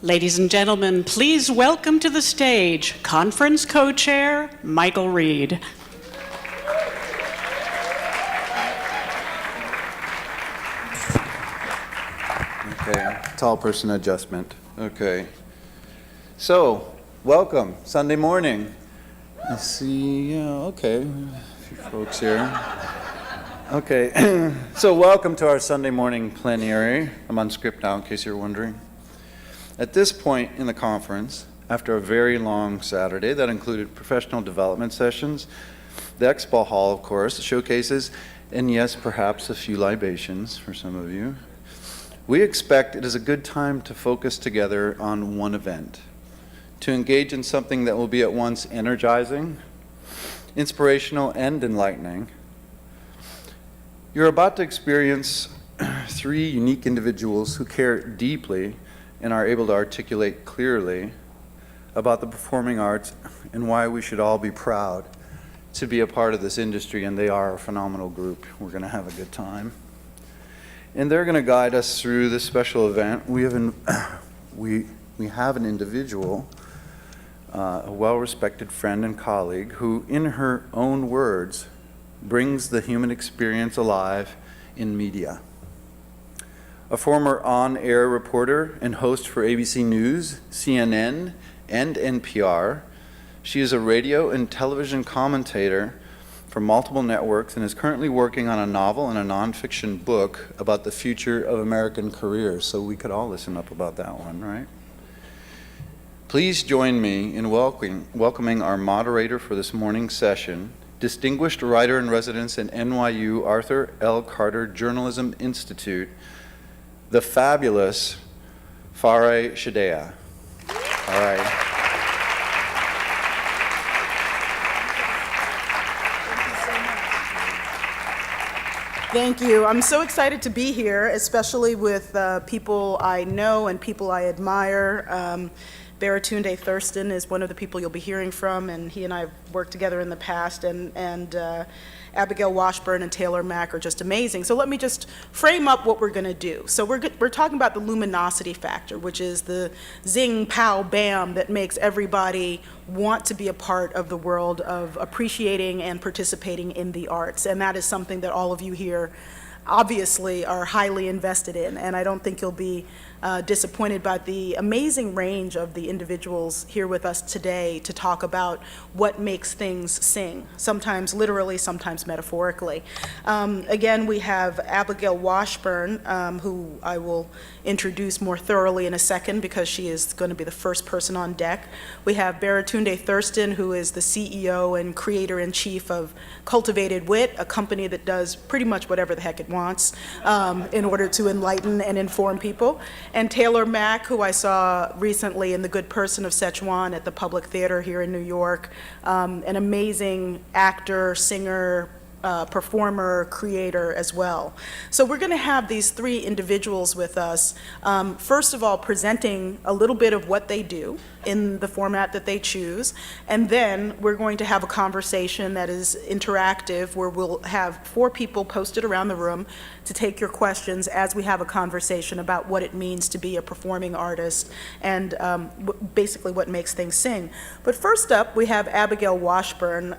Ladies and gentlemen, please welcome to the stage Conference Co-Chair Michael Reed. Okay, tall person adjustment. Okay. So, welcome, Sunday morning. I see, okay, a few folks here. Okay, so welcome to our Sunday morning plenary. I'm on script now in case you're wondering. At this point in the conference, after a very long Saturday that included professional development sessions, the expo hall, of course, showcases, and yes, perhaps a few libations for some of you, we expect it is a good time to focus together on one event, to engage in something that will be at once energizing, inspirational, and enlightening. You're about to experience three unique individuals who care deeply and are able to articulate clearly about the performing arts and why we should all be proud to be a part of this industry, and they are a phenomenal group. We're going to have a good time. And they're going to guide us through this special event. We have an individual, a well-respected friend and colleague, who, in her own words, brings the human experience alive in media. A former on-air reporter and host for ABC News, CNN, and NPR, she is a radio and television commentator for multiple networks and is currently working on a novel and a nonfiction book about the future of American careers. So we could all listen up about that one, right? Please join me in welcoming our moderator for this morning's session, distinguished writer-in-residence at NYU Arthur L. Carter Journalism Institute, the fabulous Farai Chideya. All right. Thank you. I'm so excited to be here, especially with people I know and people I admire. Baratunde Thurston is one of the people you'll be hearing from, and he and I have worked together in the past, and Abigail Washburn and Taylor Mack are just amazing. So let me just frame up what we're going to do. So we're talking about the luminosity factor, which is the zing, pow, bam that makes everybody want to be a part of the world of appreciating and participating in the arts. And that is something that all of you here obviously are highly invested in, and I don't think you'll be disappointed by the amazing range of the individuals here with us today to talk about what makes things sing, sometimes literally, sometimes metaphorically. Again, we have Abigail Washburn, who I will introduce more thoroughly in a second because she is going to be the first person on deck. We have Baratunde Thurston, who is the CEO and creator-in-chief of Cultivated Wit, a company that does pretty much whatever the heck it wants in order to enlighten and inform people. And Taylor Mack, who I saw recently in The Good Person of Szechuan at the Public Theater here in New York, an amazing actor, singer, performer, creator as well. So we're going to have these three individuals with us, first of all presenting a little bit of what they do in the format that they choose, and then we're going to have a conversation that is interactive where we'll have 4 people posted around the room to take your questions as we have a conversation about what it means to be a performing artist and basically what makes things sing. But first up, we have Abigail Washburn,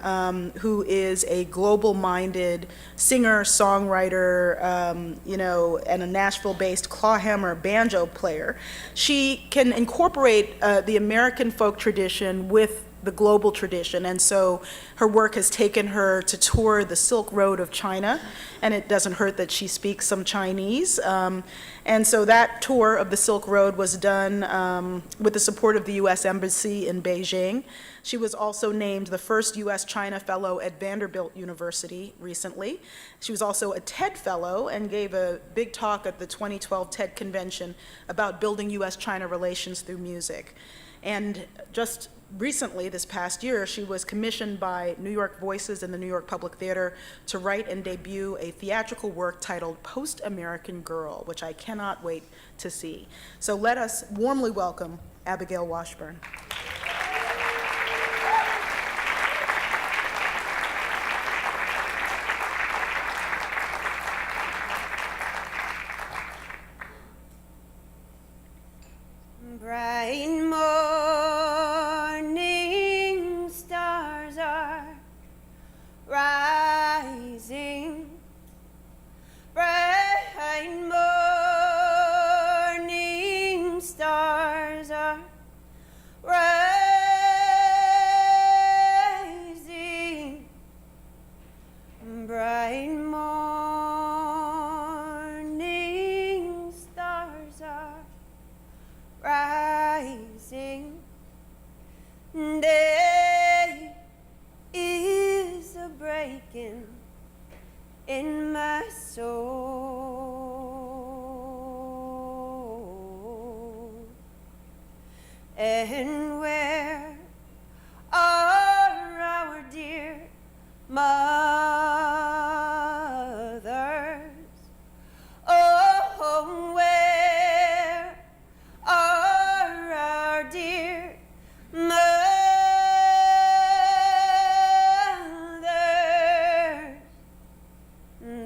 who is a global-minded singer, songwriter, and a Nashville-based clawhammer banjo player. She can incorporate the American folk tradition with the global tradition, and so her work has taken her to tour the Silk Road of China, and it doesn't hurt that she speaks some Chinese. And so that tour of the Silk Road was done with the support of the U.S. Embassy in Beijing. She was also named the first U.S.-China Fellow at Vanderbilt University recently. She was also a TED Fellow and gave a big talk at the 2012 TED Convention about building U.S.-China relations through music. And just recently, this past year, she was commissioned by New York Voices and the New York Public Theater to write and debut a theatrical work titled Post-American Girl, which I cannot wait to see. So let us warmly welcome Abigail Washburn. Bright morning stars are rising. Bright morning stars are rising. Bright morning stars are rising. Day is a breaking in my soul. And where are our dear mothers? Oh, where are our dear mothers?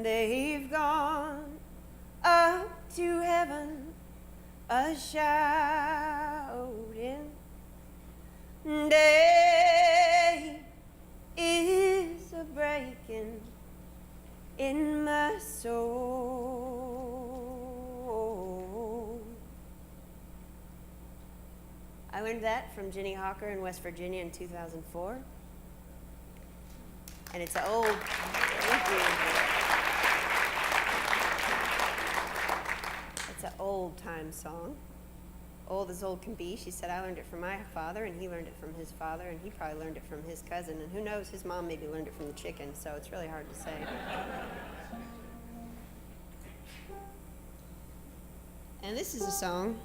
They've gone up to heaven a-shouting. Day is a-breaking in my soul. I learned that from Ginny Hawker in West Virginia in 2004. And it's an old, thank you. It's an old time song. Old as old can be. She said, I learned it from my father, and he learned it from his father, and he probably learned it from his cousin, and who knows, his mom maybe learned it from the chicken, so it's really hard to say. And this is a song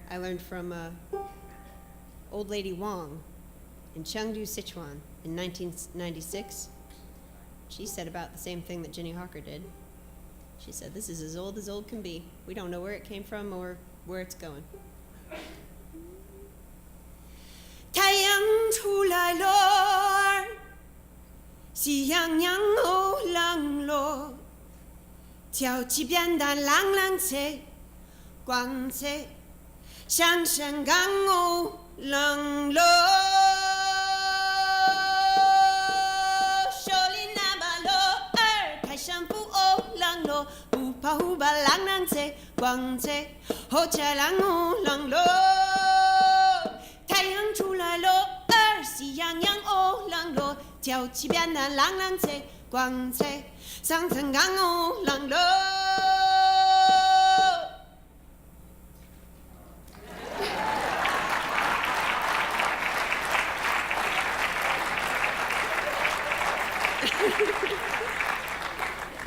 I learned from Old Lady Wong in Chengdu, Sichuan in 1996. She said about the same thing that Ginny Hawker did. She said, this is as old can be. We don't know where it came from or where it's going. 太阳出来了，喜洋洋哦浪落，跳起扁担浪浪车，光车上山岗哦浪落。跑呼吧浪浪车，光车，火车浪哦浪落，太阳出来了，喜洋洋哦浪落，跳起扁担浪浪车，光车，上山岗哦浪落。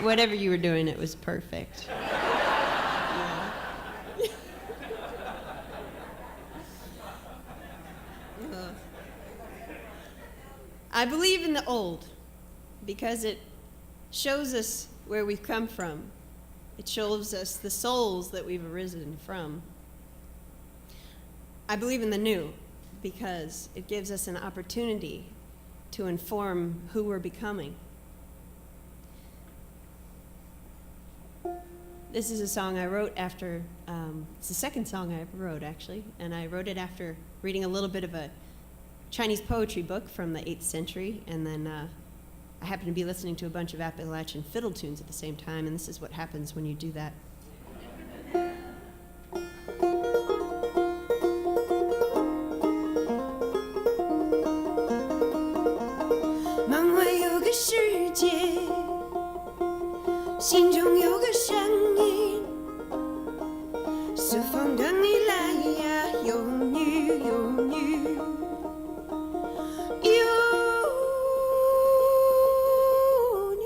Whatever you were doing, it was perfect. I believe in the old because it shows us where we've come from. It shows us the souls that we've arisen from. I believe in the new because it gives us an opportunity to inform who we're becoming. This is a song I wrote after, it's the second song I ever wrote, actually, and I wrote it after reading a little bit of a Chinese poetry book from the 8th century, and then I happened to be listening to a bunch of Appalachian fiddle tunes at the same time, and this is what happens when you do that. 门外有个世界，心中有个声音，四方等你来呀，有你有你有你。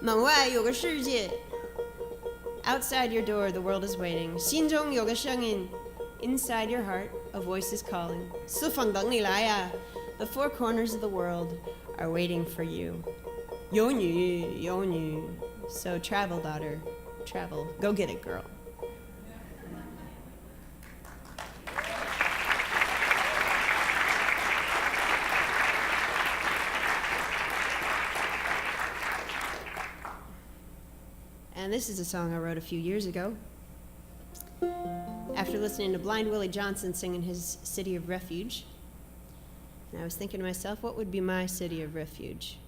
门外有个世界 ，Outside your door, the world is waiting. 心中有个声音 ，Inside your heart, a voice is calling. 四方等你来呀 ，The four corners of the world are waiting for you. 有你有你 So travel, daughter, travel. Go get it, girl. And this is a song I wrote a few years ago after listening to Blind Willie Johnson singing his City of Refuge. And I was thinking to myself, what would be my city of refuge?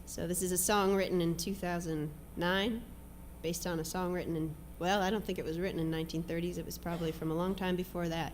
So this is a song written in 2009, based on a song written in, well, I don't think it was written in 1930s. It was probably from a long time before that.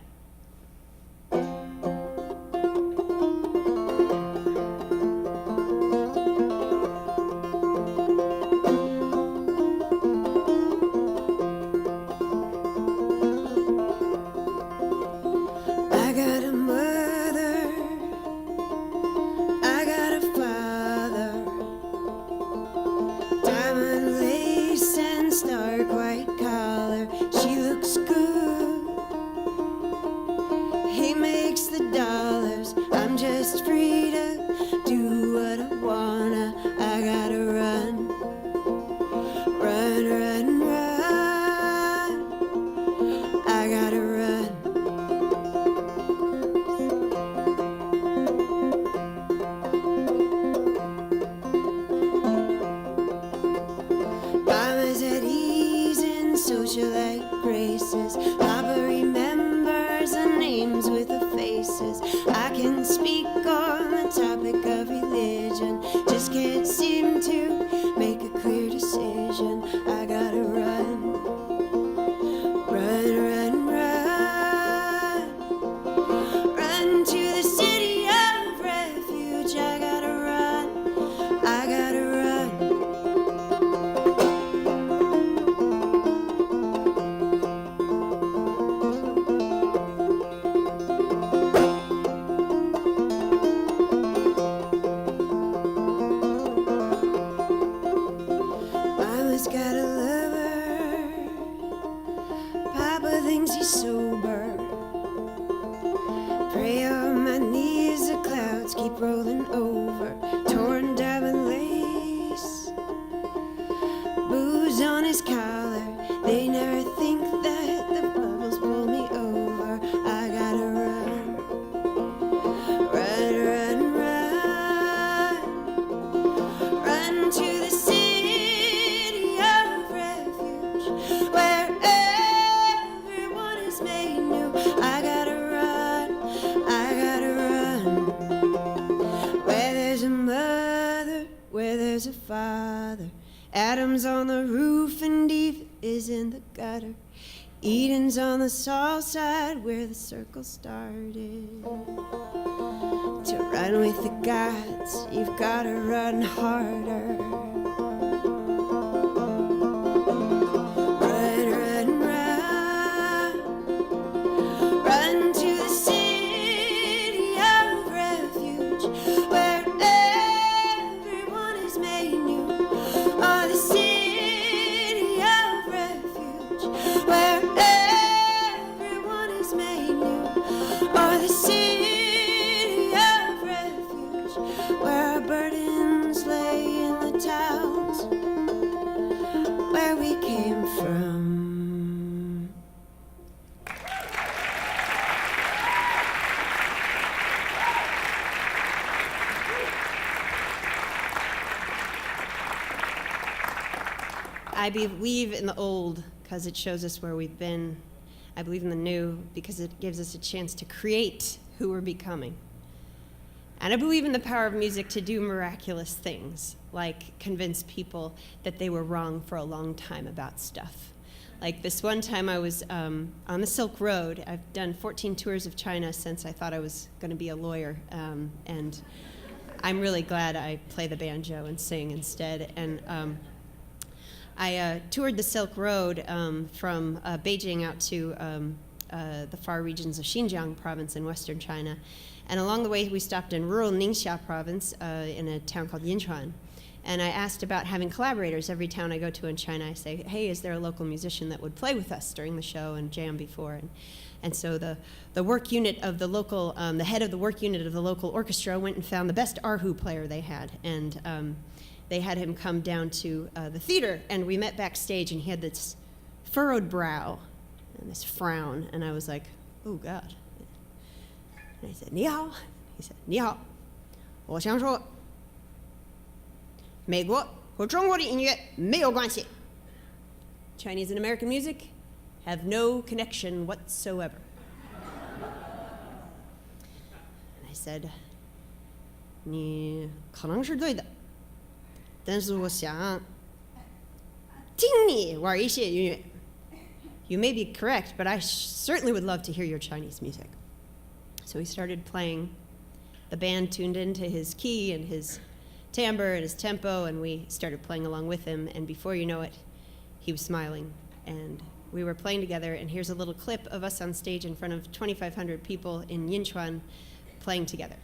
Adam's on the roof and Eve is in the gutter. Eden's on the south side where the circle started. To run with the gods, you've gotta run harder. Run, run, run. Run to the city of refuge where everyone is made new. Oh, the city of refuge where everyone is made new. Oh, the city of refuge where our burdens lay in the towns where we came from. I believe in the old because it shows us where we've been. I believe in the new because it gives us a chance to create who we're becoming. And I believe in the power of music to do miraculous things, like convince people that they were wrong for a long time about stuff. Like this one time I was on the Silk Road. I've done 14 tours of China since I thought I was going to be a lawyer. And I'm really glad I play the banjo and sing instead. And I toured the Silk Road from Beijing out to the far regions of Xinjiang province in western China. And along the way, we stopped in rural Ningxia province in a town called Yinchuan. And I asked about having collaborators. Every town I go to in China, I say, hey, is there a local musician that would play with us during the show and jam before? And so the work unit of the local, the head of the work unit of the local orchestra went and found the best erhu player they had. And they had him come down to the theater, and we met backstage, and he had this furrowed brow and this frown, and I was like, oh, God. And I said, 你好. He said, 你好. 我想说美国和中国的音乐没有关系。Chinese and American music have no connection whatsoever. And I said, 你可能是对的，但是我想听你玩一些音乐。You may be correct, but I certainly would love to hear your Chinese music. So he started playing. The band tuned into his key and his timbre and his tempo, and we started playing along with him. And before you know it, he was smiling. And we were playing together, and here's a little clip of us on stage in front of 2,500 people in Yinchuan playing together.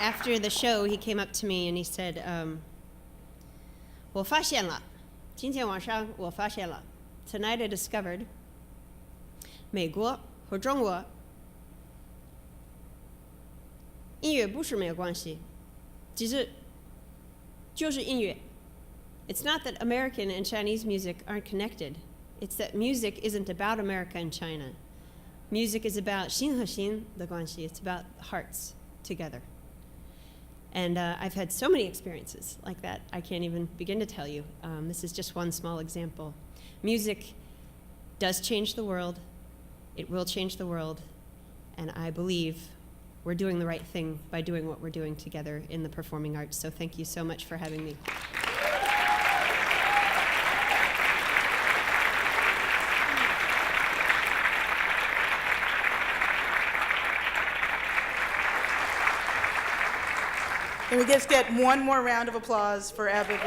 After the show, he came up to me and he said, 我发现了，今天晚上我发现了 Tonight I discovered 美国和中国音乐不是没有关系，其实就是音乐。It's not that American and Chinese music aren't connected. It's that music isn't about America and China. Music is about 心和心的关系. It's about hearts together. And I've had so many experiences like that, I can't even begin to tell you. This is just one small example. Music does change the world. It will change the world. And I believe we're doing the right thing by doing what we're doing together in the performing arts. So thank you so much for having me. Can we just get one more round of applause for Abigail?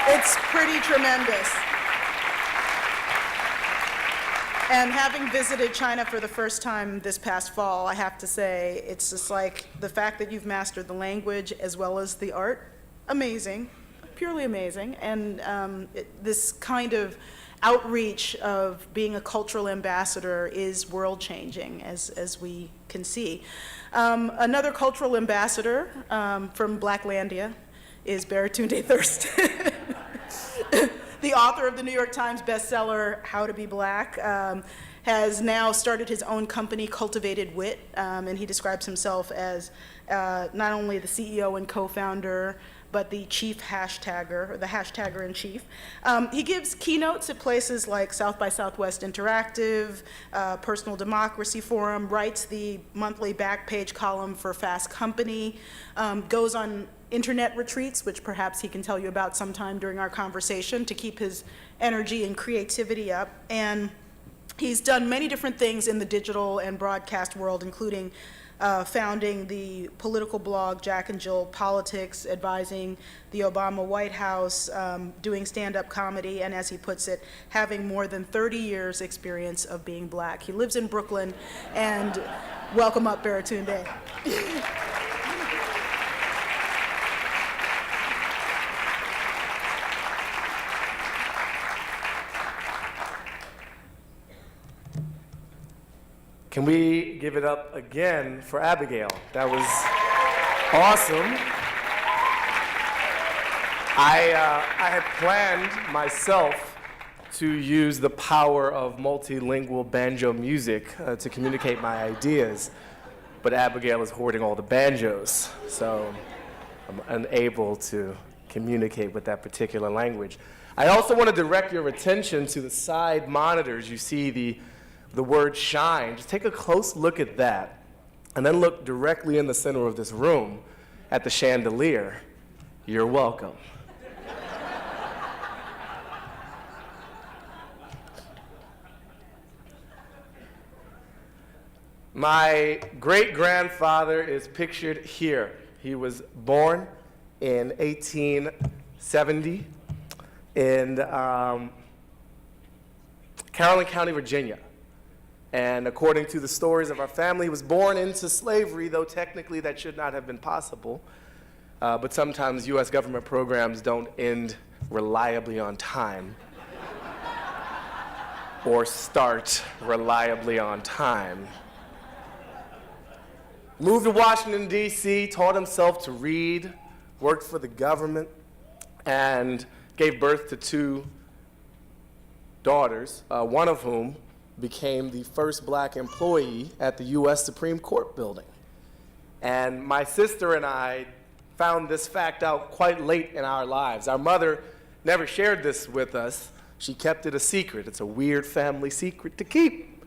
It's pretty tremendous. And having visited China for the first time this past fall, I have to say, it's just like the fact that you've mastered the language as well as the art, amazing, purely amazing. And this kind of outreach of being a cultural ambassador is world-changing, as we can see. Another cultural ambassador from Blacklandia is Baratunde Thurston, the author of the New York Times bestseller, How to Be Black, has now started his own company, Cultivated Wit, and he describes himself as not only the CEO and co-founder, but the chief hashtagger, or the hashtagger in chief. He gives keynotes at places like South by Southwest Interactive, Personal Democracy Forum, writes the monthly back page column for Fast Company, goes on internet retreats, which perhaps he can tell you about sometime during our conversation, to keep his energy and creativity up. And he's done many different things in the digital and broadcast world, including founding the political blog Jack and Jill Politics, advising the Obama White House, doing stand-up comedy, and as he puts it, having more than 30 years experience of being black. He lives in Brooklyn, and welcome up, Baratunde. Can we give it up again for Abigail? That was awesome. I had planned myself to use the power of multilingual banjo music to communicate my ideas, but Abigail is hoarding all the banjos, so I'm unable to communicate with that particular language. I also want to direct your attention to the side monitors. You see the word shine. Just take a close look at that, and then look directly in the center of this room at the chandelier. You're welcome. My great-grandfather is pictured here. He was born in 1870 in Caroline County, Virginia. And according to the stories of our family, he was born into slavery, though technically that should not have been possible. But sometimes US government programs don't end reliably on time or start reliably on time. Moved to Washington, D.C., taught himself to read, worked for the government, and gave birth to 2 daughters, one of whom became the first black employee at the U.S. Supreme Court building. And my sister and I found this fact out quite late in our lives. Our mother never shared this with us. She kept it a secret. It's a weird family secret to keep.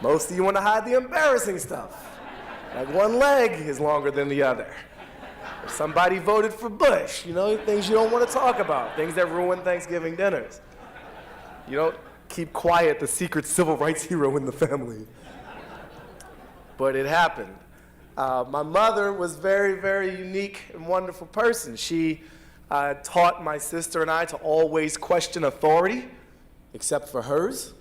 Most of you want to hide the embarrassing stuff. Like one leg is longer than the other. Or somebody voted for Bush, you know, things you don't want to talk about, things that ruin Thanksgiving dinners. You don't keep quiet the secret civil rights hero in the family. But it happened. My mother was very, very unique and wonderful person. She taught my sister and I to always question authority, except for hers.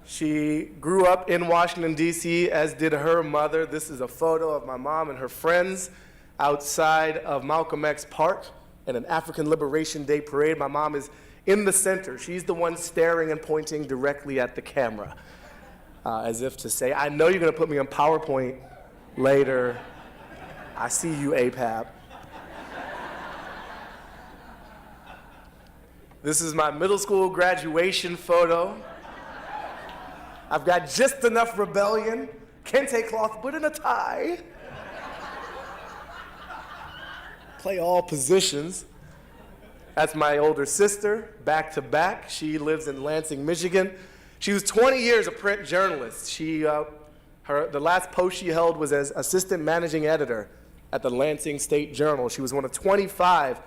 She grew up in Washington, D.C., as did her mother. This is a photo of my mom and her friends outside of Malcolm X Park in an African Liberation Day parade. My mom is in the center. She's the one staring and pointing directly at the camera, as if to say, I know you're going to put me on PowerPoint later. I see you, APAP. This is my middle school graduation photo. I've got just enough rebellion, kente cloth, but in a tie. Play all positions. That's my older sister, back to back. She lives in Lansing, Michigan. She was 20 years a print journalist. The last post she held was as assistant managing editor at the Lansing State Journal. She was one of 25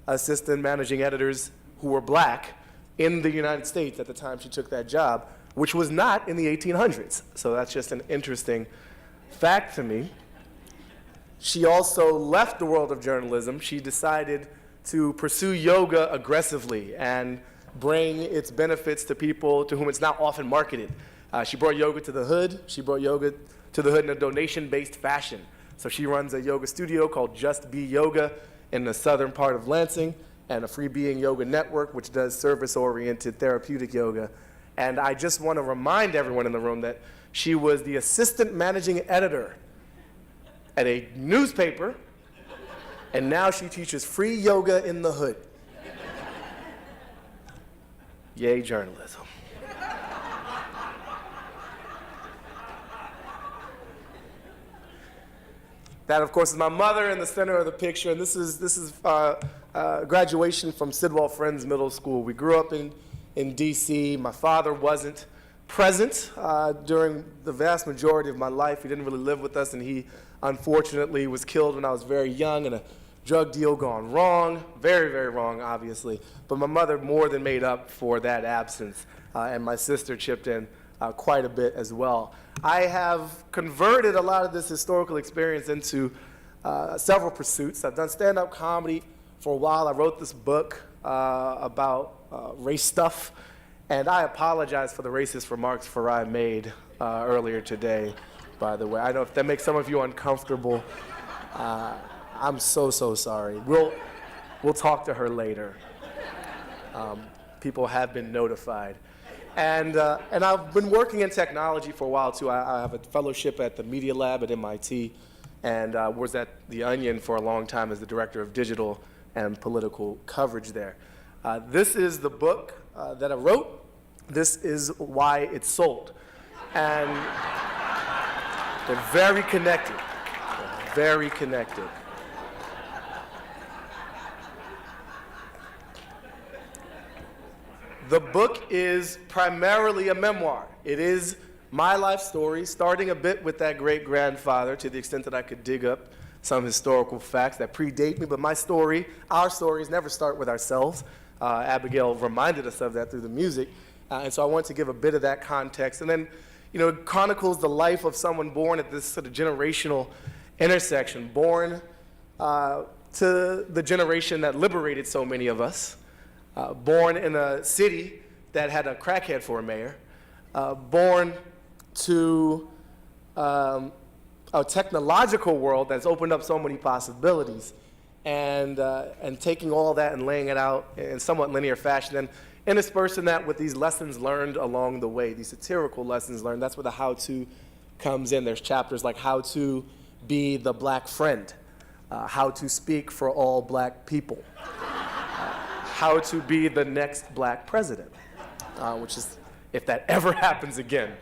assistant managing editors who were black in the United States at the time she took that job, which was not in the 1800s. So that's just an interesting fact to me. She also left the world of journalism. She decided to pursue yoga aggressively and bring its benefits to people to whom it's not often marketed. She brought yoga to the hood. She brought yoga to the hood in a donation-based fashion. So she runs a yoga studio called Just Be Yoga in the southern part of Lansing, and a Free Being Yoga Network, which does service-oriented therapeutic yoga. And I just want to remind everyone in the room that she was the assistant managing editor at a newspaper, and now she teaches free yoga in the hood. Yay, journalism. That, of course, is my mother in the center of the picture, and this is graduation from Sidwell Friends Middle School. We grew up in D.C. My father wasn't present during the vast majority of my life. He didn't really live with us, and he unfortunately was killed when I was very young in a drug deal gone wrong, very, very wrong, obviously. But my mother more than made up for that absence, and my sister chipped in quite a bit as well. I have converted a lot of this historical experience into several pursuits. I've done stand-up comedy for a while. I wrote this book about race stuff, and I apologize for the racist remarks Farai made earlier today, by the way. I know if that makes some of you uncomfortable. I'm so sorry. We'll talk to her later. People have been notified. And I've been working in technology for a while, too. I have a fellowship at the Media Lab at MIT, and was at The Onion for a long time as the director of digital and political coverage there. This is the book that I wrote. This is why it's sold. And they're very connected. They're very connected. The book is primarily a memoir. It is my life story, starting a bit with that great-grandfather to the extent that I could dig up some historical facts that predate me, but my story, our stories never start with ourselves. Abigail reminded us of that through the music, and so I want to give a bit of that context. And then, it chronicles the life of someone born at this sort of generational intersection, born to the generation that liberated so many of us, born in a city that had a crackhead for a mayor, born to a technological world that's opened up so many possibilities, and taking all that and laying it out in somewhat linear fashion, and interspersing that with these lessons learned along the way, these satirical lessons learned. That's where the how-to comes in. There's chapters like how to be the black friend, how to speak for all black people, how to be the next black president, which is, if that ever happens again,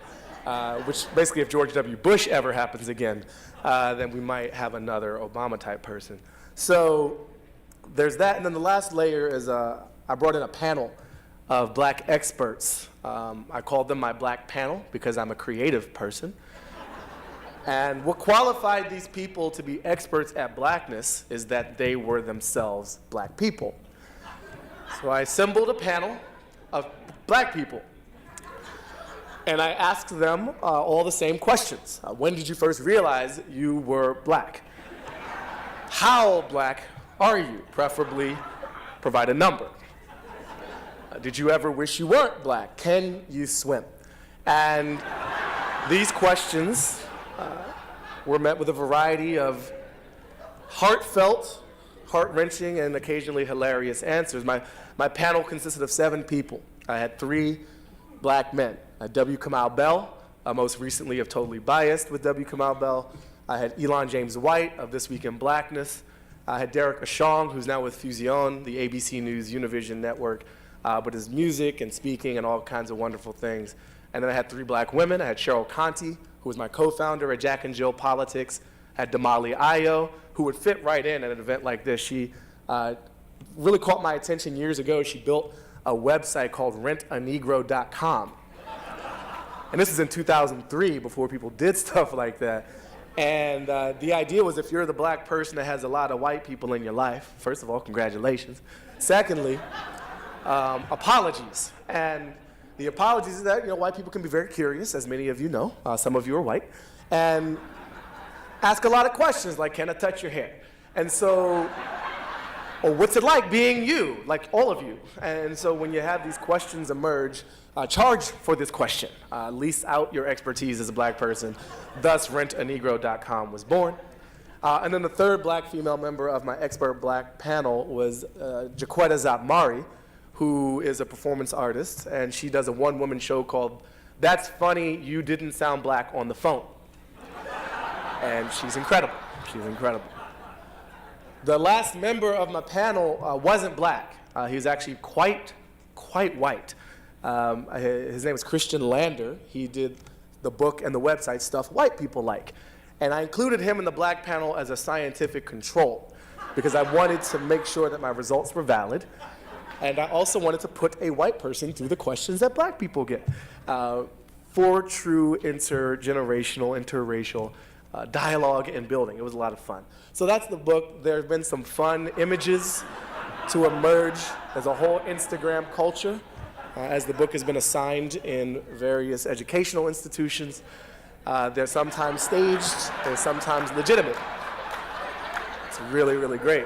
which basically if George W. Bush ever happens again, then we might have another Obama-type person. So there's that, and then the last layer is I brought in a panel of black experts. I called them my black panel because I'm a creative person. And what qualified these people to be experts at blackness is that they were themselves black people. So I assembled a panel of black people. And I asked them all the same questions. When did you first realize you were black? How black are you? Preferably provide a number. Did you ever wish you weren't black? Can you swim? And these questions were met with a variety of heartfelt, heart-wrenching, and occasionally hilarious answers. My panel consisted of 7 people. I had 3 black men. I had W. Kamau Bell, most recently of Totally Biased with W. Kamau Bell. I had Elon James White of This Week in Blackness. I had Derek Ashong, who's now with Fusion, the ABC News Univision network, but his music and speaking and all kinds of wonderful things. And then I had 3 black women. I had Cheryl Conti, who was my co-founder at Jack and Jill Politics. I had Damali Ayo, who would fit right in at an event like this. She really caught my attention years ago. She built a website called rentanegro.com. And this is in 2003, before people did stuff like that. And the idea was, if you're the black person that has a lot of white people in your life, first of all, congratulations. Secondly, apologies. And the apologies is that, white people can be very curious, as many of you know. Some of you are white. And ask a lot of questions, like, can I touch your hair? And so, or what's it like being you, like all of you? And so when you have these questions emerge, charge for this question. Lease out your expertise as a black person. Thus, rentanegro.com was born. And then the third black female member of my expert black panel was Jaquetta Zapmari, who is a performance artist, and she does a one-woman show called That's Funny, You Didn't Sound Black on the Phone. And she's incredible. She's incredible. The last member of my panel wasn't black. He was actually quite white. His name was Christian Lander. He did the book and the website Stuff White People Like. And I included him in the black panel as a scientific control because I wanted to make sure that my results were valid. And I also wanted to put a white person through the questions that black people get for true intergenerational, interracial dialogue and building. It was a lot of fun. So that's the book. There have been some fun images to emerge. There's a whole Instagram culture as the book has been assigned in various educational institutions. They're sometimes staged, they're sometimes legitimate. It's really, really great.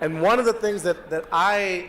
And one of the things that I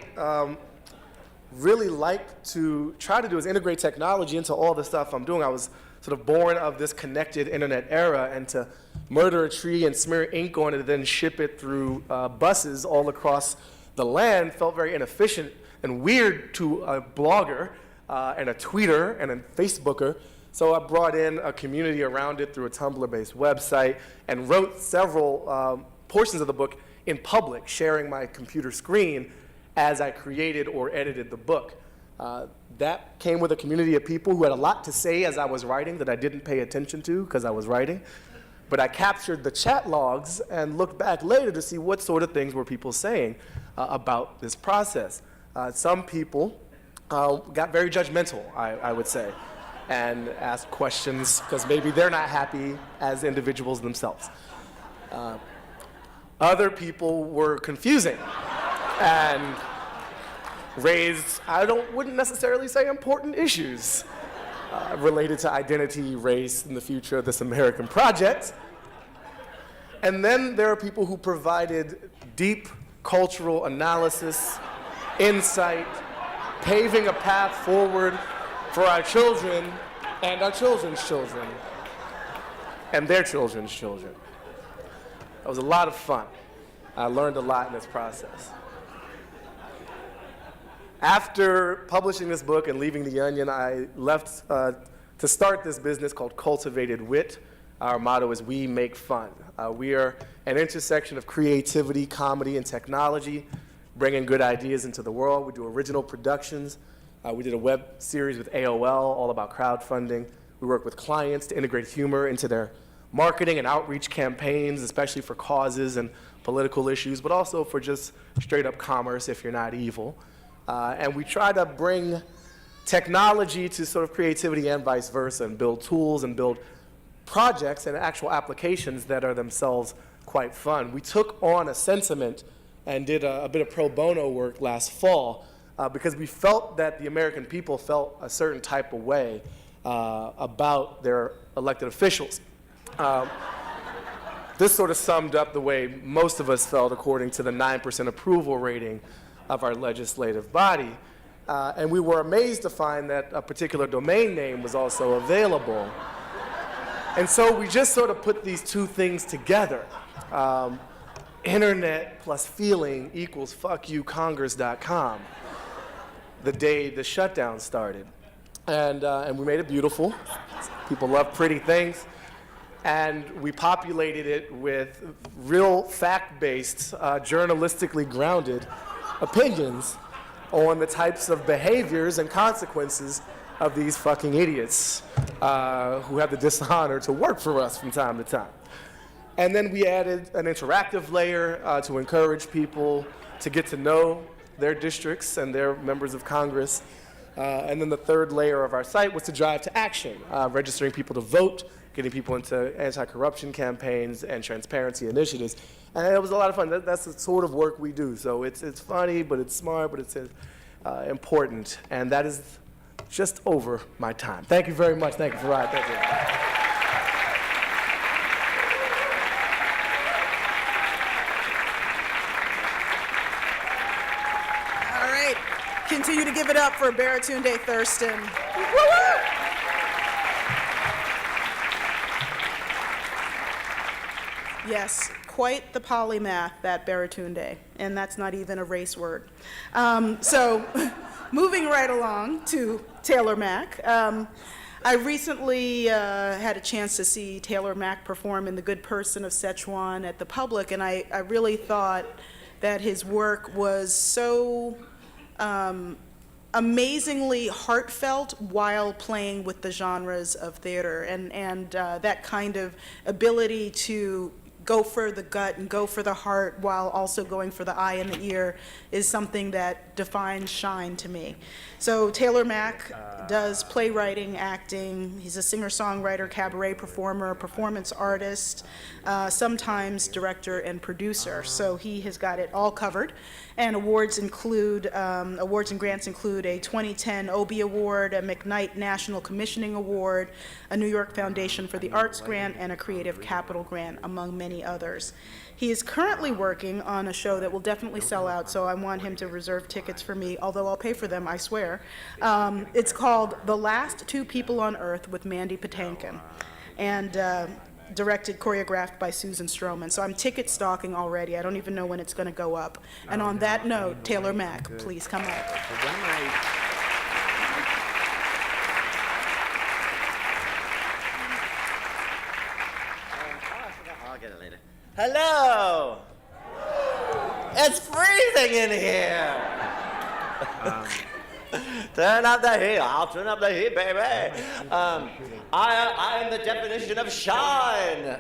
really like to try to do is integrate technology into all the stuff I'm doing. I was sort of born of this connected internet era, and to murder a tree and smear ink on it and then ship it through buses all across the land felt very inefficient and weird to a blogger and a tweeter and a Facebooker. So I brought in a community around it through a Tumblr-based website and wrote several portions of the book in public, sharing my computer screen as I created or edited the book. That came with a community of people who had a lot to say as I was writing that I didn't pay attention to because I was writing. But I captured the chat logs and looked back later to see what sort of things were people saying about this process. Some people got very judgmental, I would say, and asked questions because maybe they're not happy as individuals themselves. Other people were confusing and raised, wouldn't necessarily say important issues related to identity, race, and the future of this American project. And then there are people who provided deep cultural analysis, insight, paving a path forward for our children and our children's children and their children's children. It was a lot of fun. I learned a lot in this process. After publishing this book and leaving The Onion, I left to start this business called Cultivated Wit. Our motto is "We Make Fun." We are an intersection of creativity, comedy, and technology, bringing good ideas into the world. We do original productions. We did a web series with AOL all about crowdfunding. We work with clients to integrate humor into their marketing and outreach campaigns, especially for causes and political issues, but also for just straight up commerce if you're not evil. And we try to bring technology to sort of creativity and vice versa, and build tools and build projects and actual applications that are themselves quite fun. We took on a sentiment and did a bit of pro bono work last fall because we felt that the American people felt a certain type of way about their elected officials. This sort of summed up the way most of us felt according to the 9% approval rating of our legislative body. And we were amazed to find that a particular domain name was also available. And so we just sort of put these two things together. Internet plus feeling equals fuckyoucongress.com the day the shutdown started. And we made it beautiful. People love pretty things. And we populated it with real fact-based, journalistically grounded opinions on the types of behaviors and consequences of these fucking idiots who have the dishonor to work for us from time to time. And then we added an interactive layer to encourage people to get to know their districts and their members of Congress. And then the third layer of our site was to drive to action, registering people to vote, getting people into anti-corruption campaigns and transparency initiatives. And it was a lot of fun. That's the sort of work we do. So it's funny, but it's smart, but it's important. And that is just over my time. Thank you very much. Thank you, Farai. Thank you. All right, continue to give it up for Baratunde Thurston. Woo-woo! Yes, quite the polymath, that Baratunde, and that's not even a race word. So, moving right along to Taylor Mack. I recently had a chance to see Taylor Mack perform in The Good Person of Szechuan at the Public, and I really thought that his work was so amazingly heartfelt while playing with the genres of theater, and that kind of ability to go for the gut and go for the heart while also going for the eye and the ear is something that defines Shine to me. So Taylor Mack does playwriting, acting. He's a singer-songwriter, cabaret performer, performance artist, sometimes director and producer. So he has got it all covered. And awards and grants include a 2010 Obie Award, a McKnight National Commissioning Award, a New York Foundation for the Arts grant, and a Creative Capital grant, among many others. He is currently working on a show that will definitely sell out, so I want him to reserve tickets for me, although I'll pay for them, I swear. It's called The Last Two People on Earth with Mandy Patinkin, and directed, choreographed by Susan Stroman. So I'm ticket stalking already. I don't even know when it's going to go up. And on that note, Taylor Mack, please come up. I'll get it later. Hello! It's freezing in here! Turn up the heat. I'll turn up the heat, baby. I am the definition of shine.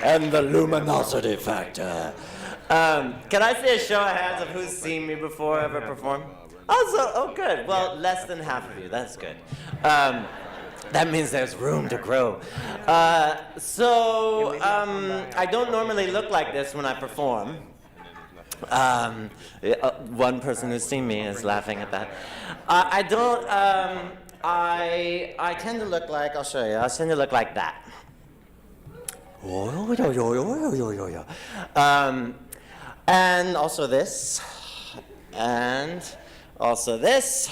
And the luminosity factor. Can I see a show of hands of who's seen me before ever perform? Oh, good. Well, less than half of you. That's good. That means there's room to grow. I don't normally look like this when I perform. One person who's seen me is laughing at that. I don't, I tend to look like, I'll show you, I tend to look like that. And also this, and also this.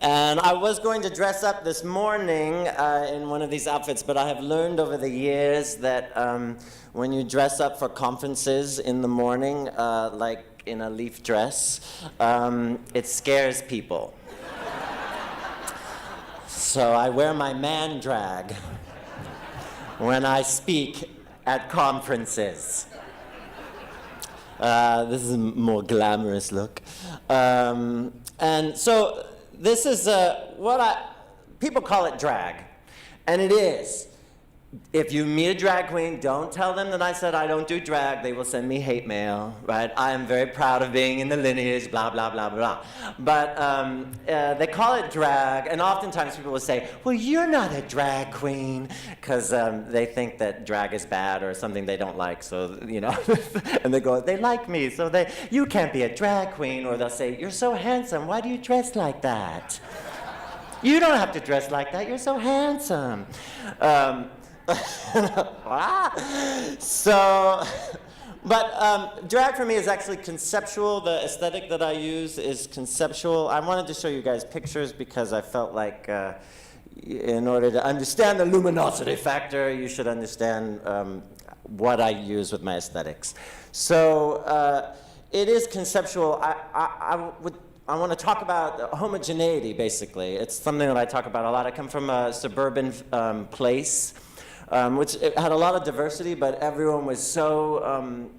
And I was going to dress up this morning in one of these outfits, but I have learned over the years that when you dress up for conferences in the morning, like in a leaf dress, it scares people. So I wear my man drag when I speak at conferences. This is a more glamorous look. And so this is people call it drag, and it is. If you meet a drag queen, don't tell them that I said I don't do drag. They will send me hate mail, right? I am very proud of being in the lineage, blah, blah, blah, blah. But they call it drag, and oftentimes people will say, well, you're not a drag queen, because they think that drag is bad or something they don't like, so, you know, and they go, they like me, so you can't be a drag queen, or they'll say, you're so handsome, why do you dress like that? You don't have to dress like that, you're so handsome. But drag for me is actually conceptual. The aesthetic that I use is conceptual. I wanted to show you guys pictures because I felt like in order to understand the luminosity factor, you should understand what I use with my aesthetics. So it is conceptual. I want to talk about homogeneity, basically. It's something that I talk about a lot. I come from a suburban place, which had a lot of diversity, but everyone was so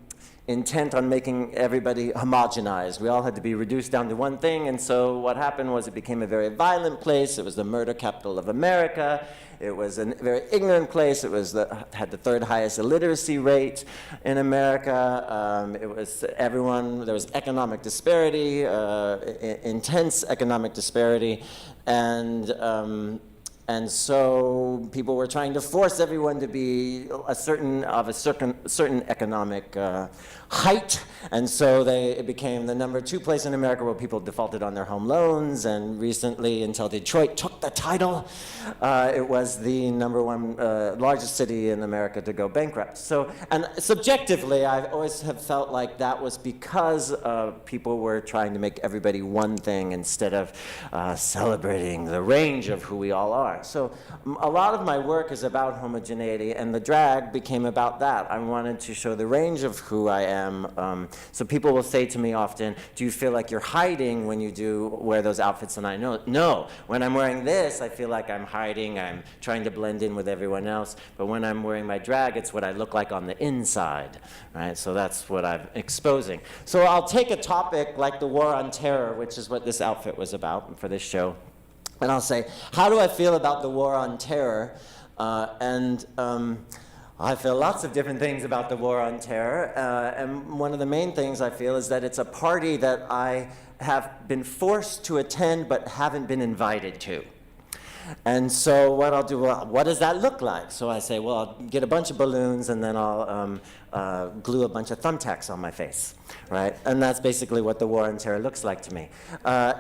intent on making everybody homogenized. We all had to be reduced down to one thing, and so what happened was it became a very violent place. It was the murder capital of America. It was a very ignorant place. It was had the third highest illiteracy rate in America. It was there was economic disparity, intense economic disparity, and so people were trying to force everyone to be a certain economic height, and so it became the #2 place in America where people defaulted on their home loans, and recently, until Detroit took the title, it was the #1 largest city in America to go bankrupt. So, and subjectively, I always have felt like that was because people were trying to make everybody one thing instead of celebrating the range of who we all are. So a lot of my work is about homogeneity, and the drag became about that. I wanted to show the range of who I am. So people will say to me often, do you feel like you're hiding when you wear those outfits? And I know, no. When I'm wearing this, I feel like I'm hiding. I'm trying to blend in with everyone else. But when I'm wearing my drag, it's what I look like on the inside, right? So that's what I'm exposing. So I'll take a topic like the War on Terror, which is what this outfit was about for this show. And I'll say, how do I feel about the War on Terror? I feel lots of different things about the War on Terror. And one of the main things I feel is that it's a party that I have been forced to attend but haven't been invited to. And so what I'll do, well, what does that look like? So I say, well, I'll get a bunch of balloons and then I'll glue a bunch of thumbtacks on my face, right? And that's basically what the War on Terror looks like to me.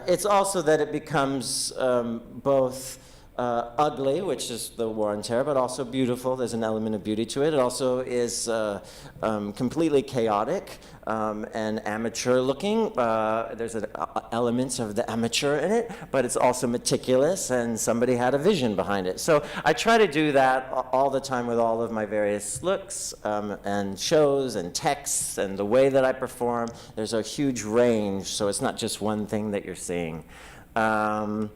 It's also that it becomes both ugly, which is the War on Terror, but also beautiful. There's an element of beauty to it. It also is completely chaotic and amateur-looking. There's elements of the amateur in it, but it's also meticulous, and somebody had a vision behind it. So I try to do that all the time with all of my various looks and shows and texts and the way that I perform. There's a huge range, so it's not just one thing that you're seeing. I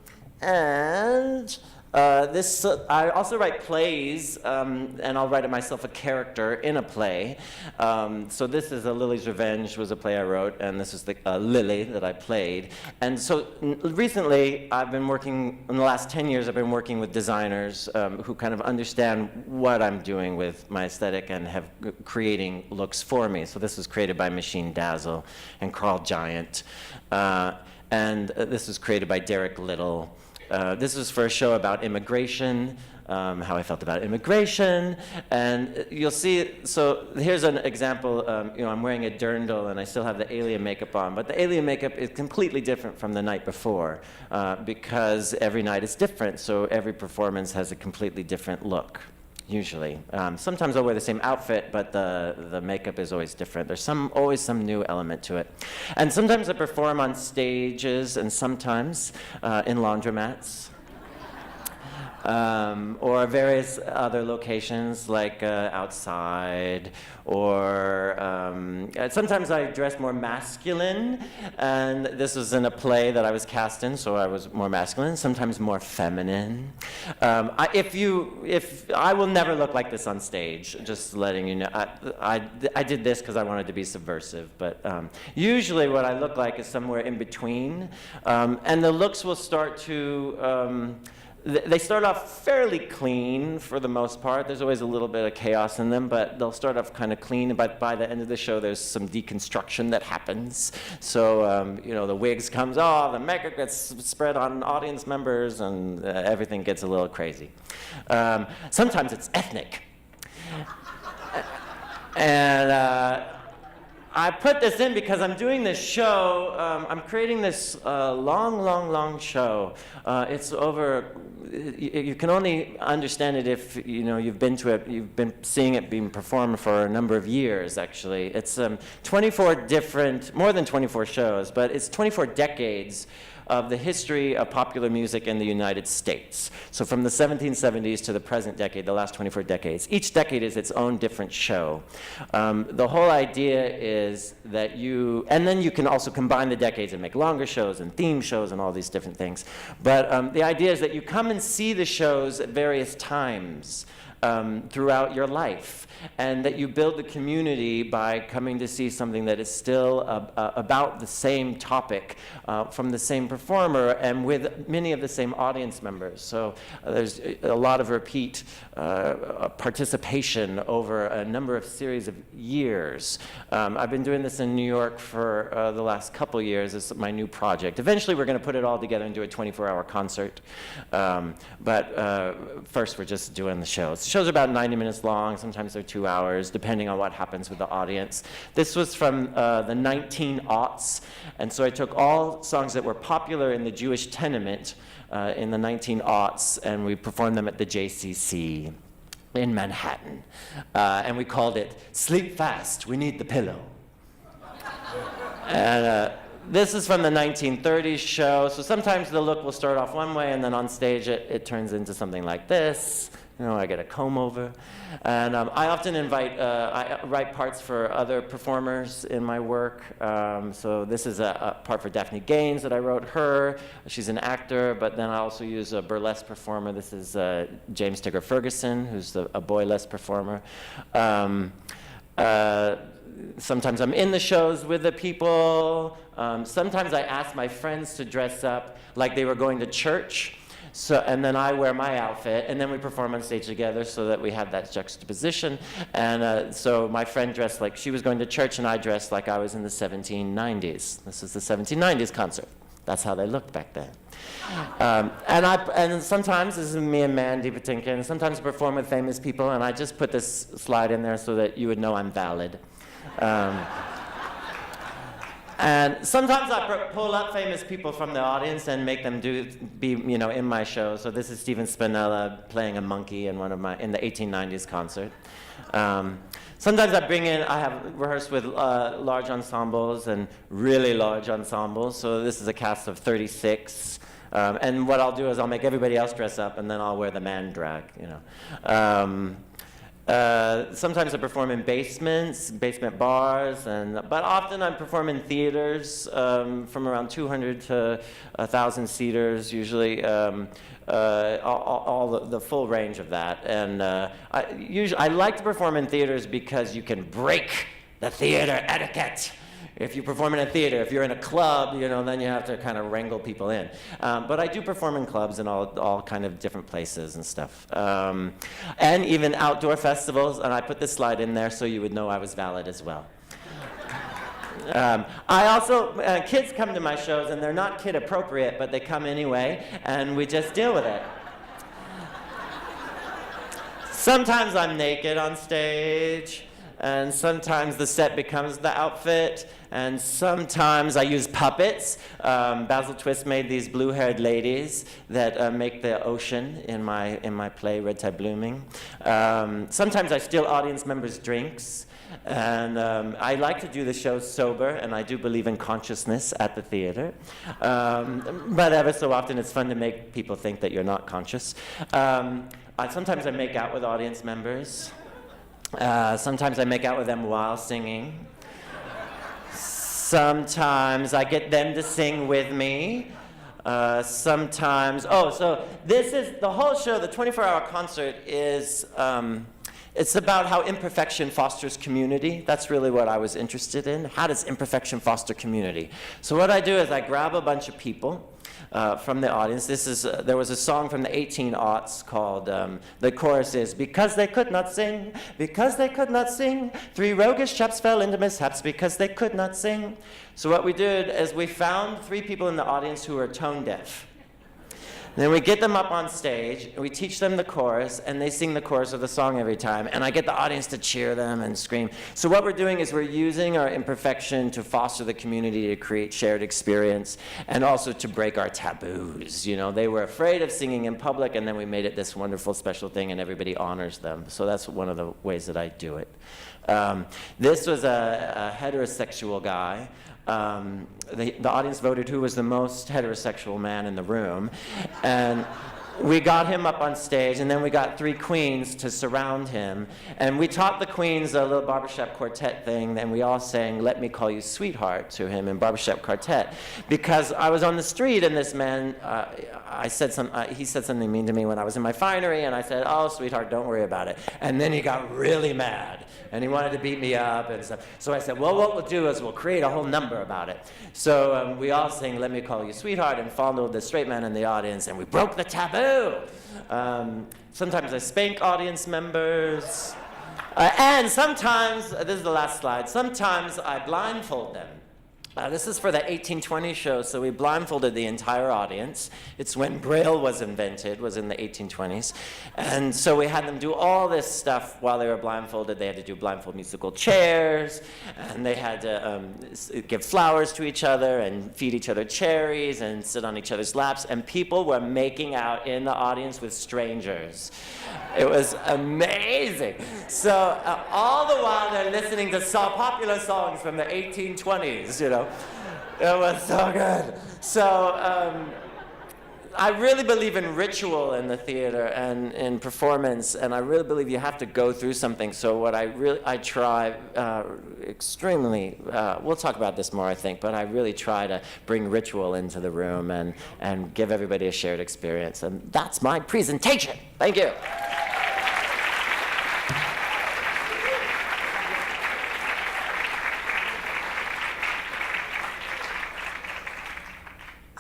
also write plays, and I'll write it myself, a character in a play. So this is A Lily's Revenge, was a play I wrote, and this is the Lily that I played. And so recently, in the last 10 years, I've been working with designers who kind of understand what I'm doing with my aesthetic and have creating looks for me. So this was created by Machine Dazzle and Carl Giant. And this was created by Derek Little. This was for a show about immigration, how I felt about immigration, and you'll see, so here's an example, I'm wearing a dirndl and I still have the alien makeup on, but the alien makeup is completely different from the night before, because every night is different, so every performance has a completely different look. Usually. Sometimes I'll wear the same outfit, but the makeup is always different. There's always some new element to it. And sometimes I perform on stages, and sometimes in laundromats. Or various other locations like outside, or sometimes I dress more masculine, and this was in a play that I was cast in, so I was more masculine, sometimes more feminine. I will never look like this on stage, just letting you know. I did this because I wanted to be subversive, but usually what I look like is somewhere in between, and the looks will start to they start off fairly clean for the most part. There's always a little bit of chaos in them, but they'll start off kind of clean. But by the end of the show, there's some deconstruction that happens. So, the wigs comes off, the makeup gets spread on audience members, and everything gets a little crazy. Sometimes it's ethnic. And I put this in because I'm doing this show. I'm creating this long show. It's over. You can only understand it if you've been to it. You've been seeing it being performed for a number of years. Actually, it's 24 different, more than 24 shows, but it's 24 decades of the history of popular music in the United States. So from the 1770s to the present decade, the last 24 decades. Each decade is its own different show. The whole idea is that and then you can also combine the decades and make longer shows and theme shows and all these different things. But the idea is that you come and see the shows at various times throughout your life, and that you build the community by coming to see something that is still about the same topic from the same performer and with many of the same audience members. So there's a lot of repeat participation over a number of series of years. I've been doing this in New York for the last couple years. It's my new project. Eventually we're going to put it all together and do a 24-hour concert. But first we're just doing the shows. The shows are about 90 minutes long. Sometimes they're 2 hours, depending on what happens with the audience. This was from the 1900s, and so I took all songs that were popular in the Jewish tenement in the 1900s, and we performed them at the JCC in Manhattan. And we called it Sleep Fast, We Need the Pillow. And this is from the 1930s show, so sometimes the look will start off one way, and then on stage it turns into something like this. I get a comb over. And I often I write parts for other performers in my work. So this is a part for Daphne Gaines that I wrote her. She's an actor, but then I also use a burlesque performer. This is James Tigger Ferguson, who's a boylesque performer. Sometimes I'm in the shows with the people. Sometimes I ask my friends to dress up like they were going to church. So, and then I wear my outfit, and then we perform on stage together so that we have that juxtaposition. And so my friend dressed like she was going to church, and I dressed like I was in the 1790s. This is the 1790s concert. That's how they looked back then. And sometimes, this is me and Mandy Patinkin, sometimes I perform with famous people, and I just put this slide in there so that you would know I'm valid. And sometimes I pull up famous people from the audience and make them be in my show. So this is Stephen Spinella playing a monkey in in the 1890s concert. Sometimes I have rehearsed with large ensembles and really large ensembles. So this is a cast of 36. And what I'll do is I'll make everybody else dress up, and then I'll wear the man drag, Sometimes I perform in basement bars, but often I perform in theaters from around 200 to 1,000 seaters, usually all the full range of that. And I like to perform in theaters because you can break the theater etiquette. If you perform in a theater, if you're in a club, then you have to kind of wrangle people in. But I do perform in clubs and all kind of different places and stuff. And even outdoor festivals, and I put this slide in there so you would know I was valid as well. I also, kids come to my shows and they're not kid appropriate, but they come anyway, and we just deal with it. Sometimes I'm naked on stage, and sometimes the set becomes the outfit, and sometimes I use puppets. Basil Twist made these blue-haired ladies that make the ocean in my play, Red Tide Blooming. Sometimes I steal audience members' drinks, and I like to do the show sober, and I do believe in consciousness at the theater. But ever so often it's fun to make people think that you're not conscious. Sometimes I make out with audience members. Sometimes I make out with them while singing. Sometimes I get them to sing with me. Sometimes, so this is, the whole show, the 24-hour concert is, it's about how imperfection fosters community. That's really what I was interested in. How does imperfection foster community? So what I do is I grab a bunch of people from the audience. There was a song from the 1800s called, the chorus is, because they could not sing, three roguish chaps fell into mishaps because they could not sing. So what we did is we found 3 people in the audience who were tone deaf. Then we get them up on stage, and we teach them the chorus, and they sing the chorus of the song every time, and I get the audience to cheer them and scream. So what we're doing is we're using our imperfection to foster the community, to create shared experience, and also to break our taboos. You know, they were afraid of singing in public, and then we made it this wonderful special thing, and everybody honors them. So that's one of the ways that I do it. This was a heterosexual guy. The audience voted who was the most heterosexual man in the room, and we got him up on stage, and then we got 3 queens to surround him, and we taught the queens a little barbershop quartet thing, and we all sang "Let Me Call You Sweetheart" to him in barbershop quartet, because I was on the street, and this man, he said something mean to me when I was in my finery, and I said, "Oh, sweetheart, don't worry about it," and then he got really mad. And he wanted to beat me up and stuff. So I said, well, what we'll do is we'll create a whole number about it. So we all sing "Let Me Call You Sweetheart" and followed the straight man in the audience, and we broke the taboo. Sometimes I spank audience members. And sometimes, this is the last slide, sometimes I blindfold them. This is for the 1820 show, so we blindfolded the entire audience. It's when Braille was invented, was in the 1820s. And so we had them do all this stuff while they were blindfolded. They had to do blindfold musical chairs, and they had to give flowers to each other and feed each other cherries and sit on each other's laps. And people were making out in the audience with strangers. It was amazing. So all the while they're listening to popular songs from the 1820s, you know. It was so good. So I really believe in ritual in the theater and in performance, and I really believe you have to go through something. So what I try extremely, we'll talk about this more, I think, but I really try to bring ritual into the room and give everybody a shared experience. And that's my presentation. Thank you.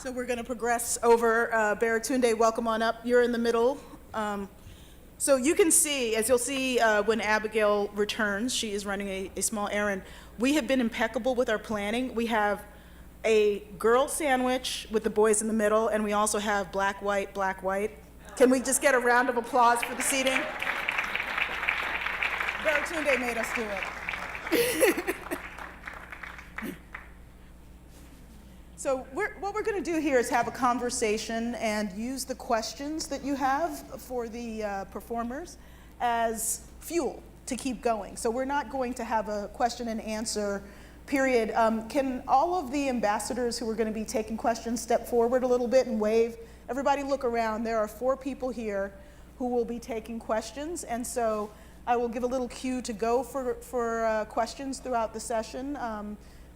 So we're going to progress over. Baratunde, welcome on up. You're in the middle. So you can see, as you'll see when Abigail returns, she is running a small errand. We have been impeccable with our planning. We have a girl sandwich with the boys in the middle, and we also have black, white, black, white. Can we just get a round of applause for the seating? Baratunde made us do it. So what we're going to do here is have a conversation and use the questions that you have for the performers as fuel to keep going. So we're not going to have a question and answer period. Can all of the ambassadors who are going to be taking questions step forward a little bit and wave? Everybody look around. There are 4 people here who will be taking questions, and so I will give a little cue to go for questions throughout the session.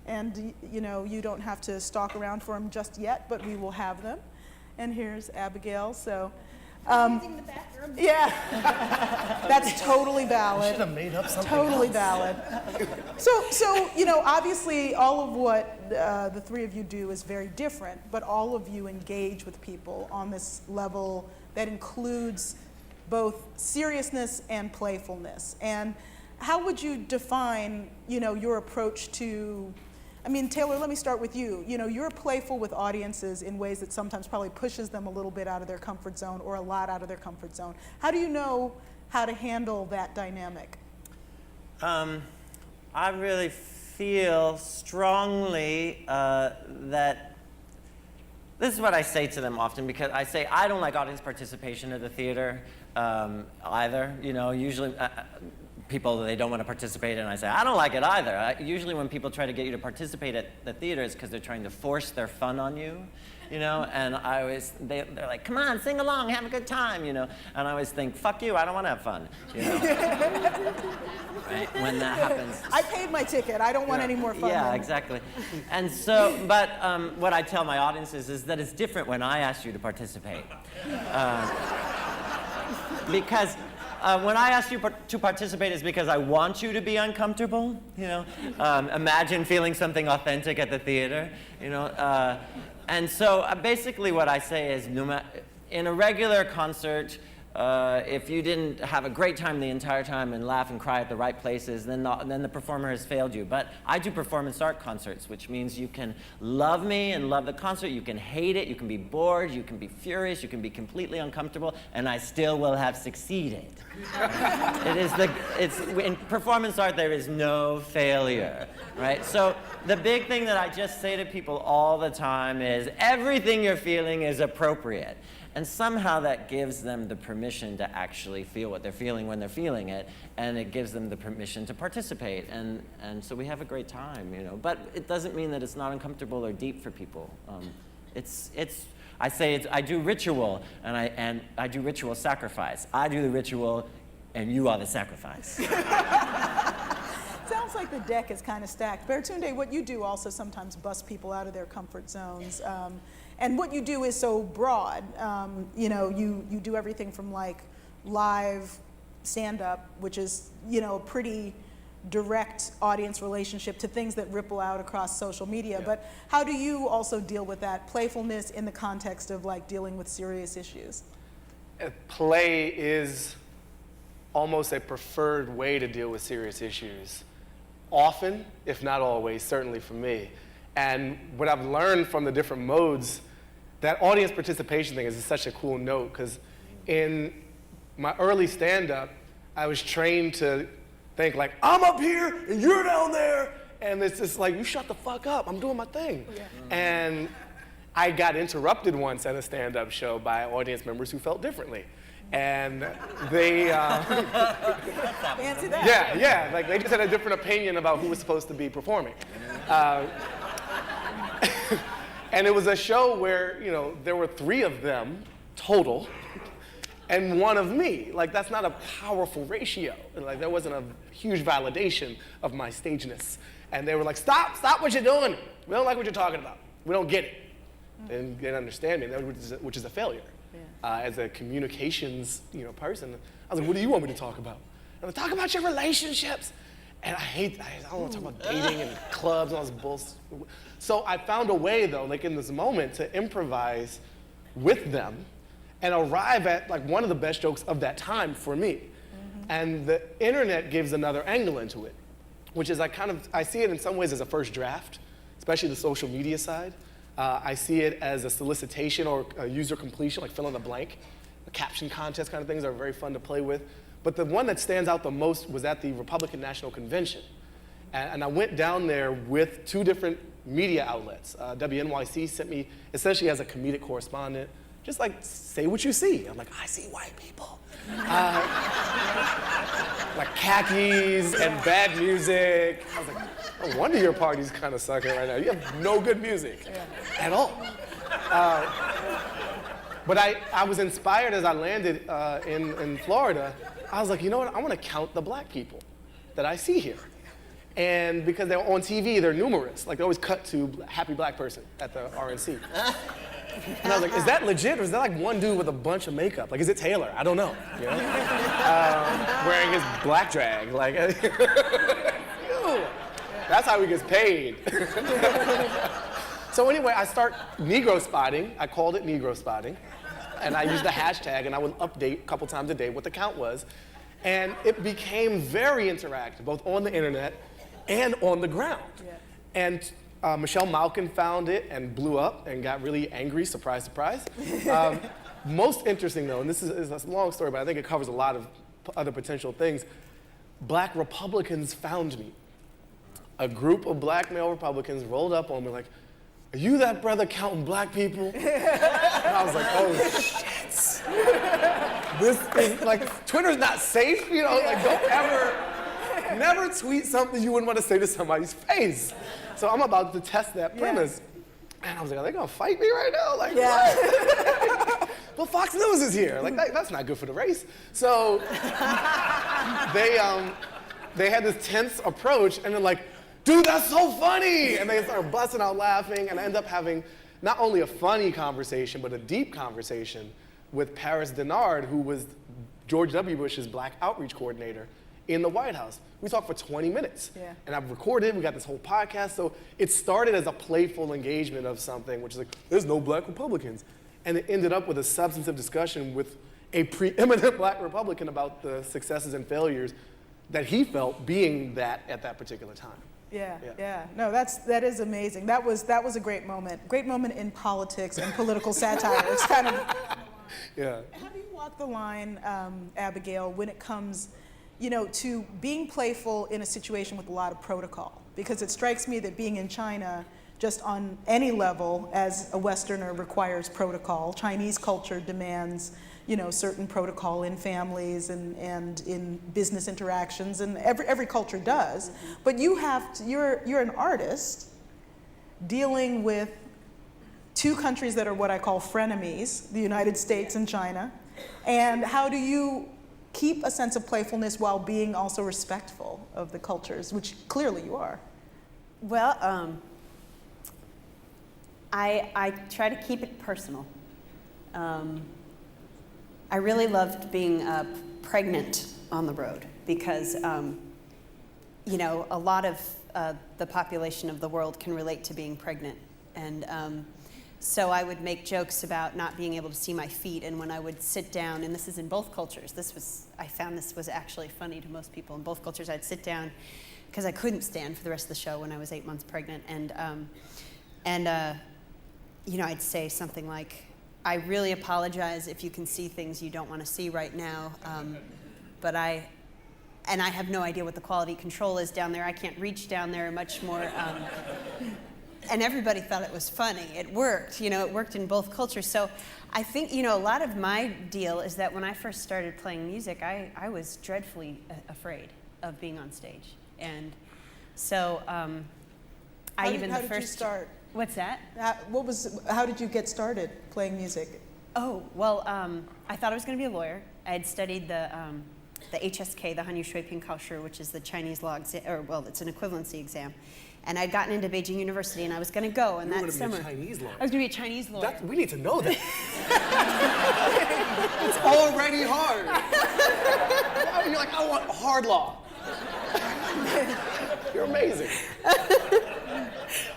And you know, you don't have to stalk around for them just yet, but we will have them. And here's Abigail. So, Using the bathroom. yeah, that's totally valid. Should have made up something Totally else. valid. So you know, obviously, all of what the 3 of you do is very different, but all of you engage with people on this level that includes both seriousness and playfulness. And how would you define, you know, your approach to I mean, Taylor, let me start with you. You know, you're playful with audiences in ways that sometimes probably pushes them a little bit out of their comfort zone or a lot out of their comfort zone. How do you know how to handle that dynamic? I really feel strongly that this is what I say to them often, because I say I don't like audience participation at the theater either. You know, usually people, they don't want to participate, and I say I don't like it either. Usually when people try to get you to participate at the theater, it's because they're trying to force their fun on you. You know, and I always, they're like, come on, sing along, have a good time, you know. And I always think, fuck you, I don't want to have fun, you know. Right? When that happens. I paid my ticket, I don't want any more fun. Yeah, exactly. And so, but what I tell my audiences is that it's different when I ask you to participate. Because when I ask you to participate, it's because I want you to be uncomfortable, you know. Imagine feeling something authentic at the theater, you know. And so basically what I say is, in a regular concert, if you didn't have a great time the entire time and laugh and cry at the right places, then the performer has failed you. But I do performance art concerts, which means you can love me and love the concert, you can hate it, you can be bored, you can be furious, you can be completely uncomfortable, and I still will have succeeded. In performance art, there is no failure, right? So the big thing that I just say to people all the time is, everything you're feeling is appropriate. And somehow that gives them the permission to actually feel what they're feeling when they're feeling it, and it gives them the permission to participate, and so we have a great time, you know. But it doesn't mean that it's not uncomfortable or deep for people. I do ritual, and I do ritual sacrifice. I do the ritual, and you are the sacrifice. Sounds like the deck is kind of stacked. Baratunde, what you do also sometimes busts people out of their comfort zones. And what you do is so broad. You know, you do everything from like live stand-up, which is, you know, a pretty direct audience relationship, to things that ripple out across social media. Yeah. But how do you also deal with that playfulness in the context of like dealing with serious issues? Play is almost a preferred way to deal with serious issues. Often, if not always, certainly for me. And what I've learned from the different modes, that audience participation thing is such a cool note, because in my early stand-up, I was trained to think like, I'm up here and you're down there, and it's just like, you shut the fuck up, I'm doing my thing. Yeah. And I got interrupted once at a stand-up show by audience members who felt differently. And they, Fancy that. yeah, like they just had a different opinion about who was supposed to be performing. And it was a show where, you know, there were 3 of them total, and 1 of me. Like, that's not a powerful ratio. Like, there wasn't a huge validation of my stageness. And they were like, stop what you're doing. We don't like what you're talking about. We don't get it. They didn't understand me, which is a failure. Yeah. As a communications, you know, person, I was like, what do you want me to talk about? And I'm like, talk about your relationships. And I don't want to talk about dating and clubs and all this bullshit. So I found a way, though, like in this moment, to improvise with them and arrive at like one of the best jokes of that time for me. Mm-hmm. And the internet gives another angle into it, which is I see it in some ways as a first draft, especially the social media side. I see it as a solicitation or a user completion, like fill in the blank. The caption contest kind of things are very fun to play with. But the one that stands out the most was at the Republican National Convention. And I went down there with 2 different media outlets. WNYC sent me essentially as a comedic correspondent, just like, say what you see. I'm like, I see white people. Like khakis and bad music. I was like, no wonder your party's kind of sucking right now. You have no good music at all. But I was inspired as I landed in Florida. I was like, you know what? I want to count the black people that I see here. And because they're on TV, they're numerous. Like, they always cut to happy black person at the RNC. And I was like, is that legit, or is that like one dude with a bunch of makeup? Like, is it Taylor? I don't know. You know? Wearing his black drag. Like, that's how he gets paid. So anyway, I start Negro spotting. I called it Negro spotting. And I used the hashtag, and I would update a couple times a day what the count was. And it became very interactive, both on the internet and on the ground. Yeah. And Michelle Malkin found it and blew up and got really angry, surprise, surprise. Most interesting though, and this is a long story, but I think it covers a lot of other potential things. Black Republicans found me. A group of black male Republicans rolled up on me like, "Are you that brother counting black people?" And I was like, "Oh shit. This is like, Twitter's not safe, you know, like never tweet something you wouldn't want to say to somebody's face." So I'm about to test that premise. And I was like, "Are they gonna fight me right now?" Like, what? Well, Fox News is here. Like, that's not good for the race. So they had this tense approach, and they're like, "Dude, that's so funny!" And they started busting out laughing, and I ended up having not only a funny conversation, but a deep conversation with Paris Denard, who was George W. Bush's black outreach coordinator in the White House. We talked for 20 minutes. Yeah. And I've recorded, we got this whole podcast. So it started as a playful engagement of something, which is like, there's no black Republicans. And it ended up with a substantive discussion with a preeminent black Republican about the successes and failures that he felt being that at that particular time. Yeah. No, that is amazing. That was a great moment. Great moment in politics and political satire. It's kind of. Yeah. How do you walk the line, Abigail, when it comes, to being playful in a situation with a lot of protocol? Because it strikes me that being in China, just on any level, as a Westerner, requires protocol. Chinese culture demands, certain protocol in families and in business interactions, and every culture does. But you're an artist dealing with two countries that are what I call frenemies, the United States and China. And how do you keep a sense of playfulness while being also respectful of the cultures, which clearly you are? Well, I try to keep it personal. I really loved being pregnant on the road because, a lot of the population of the world can relate to being pregnant. And so I would make jokes about not being able to see my feet, and when I would sit down, and this is in both cultures, I found this was actually funny to most people. In both cultures, I'd sit down because I couldn't stand for the rest of the show when I was 8 months pregnant, and I'd say something like, "I really apologize if you can see things you don't want to see right now, but I have no idea what the quality control is down there. I can't reach down there much more." And everybody thought it was funny. It worked, it worked in both cultures. So I think, a lot of my deal is that when I first started playing music, I was dreadfully afraid of being on stage. And so how did you start? What's that? How did you get started playing music? Oh, well, I thought I was going to be a lawyer. I had studied the HSK, the Hanyu Shui Ping Kao Shi, which is the Chinese law exam, it's an equivalency exam. And I'd gotten into Beijing University, and I was going to go. And that summer, I was going to be a Chinese lawyer. I was going to be a Chinese lawyer. We need to know that. It's already hard. You're like, I want hard law. You're amazing.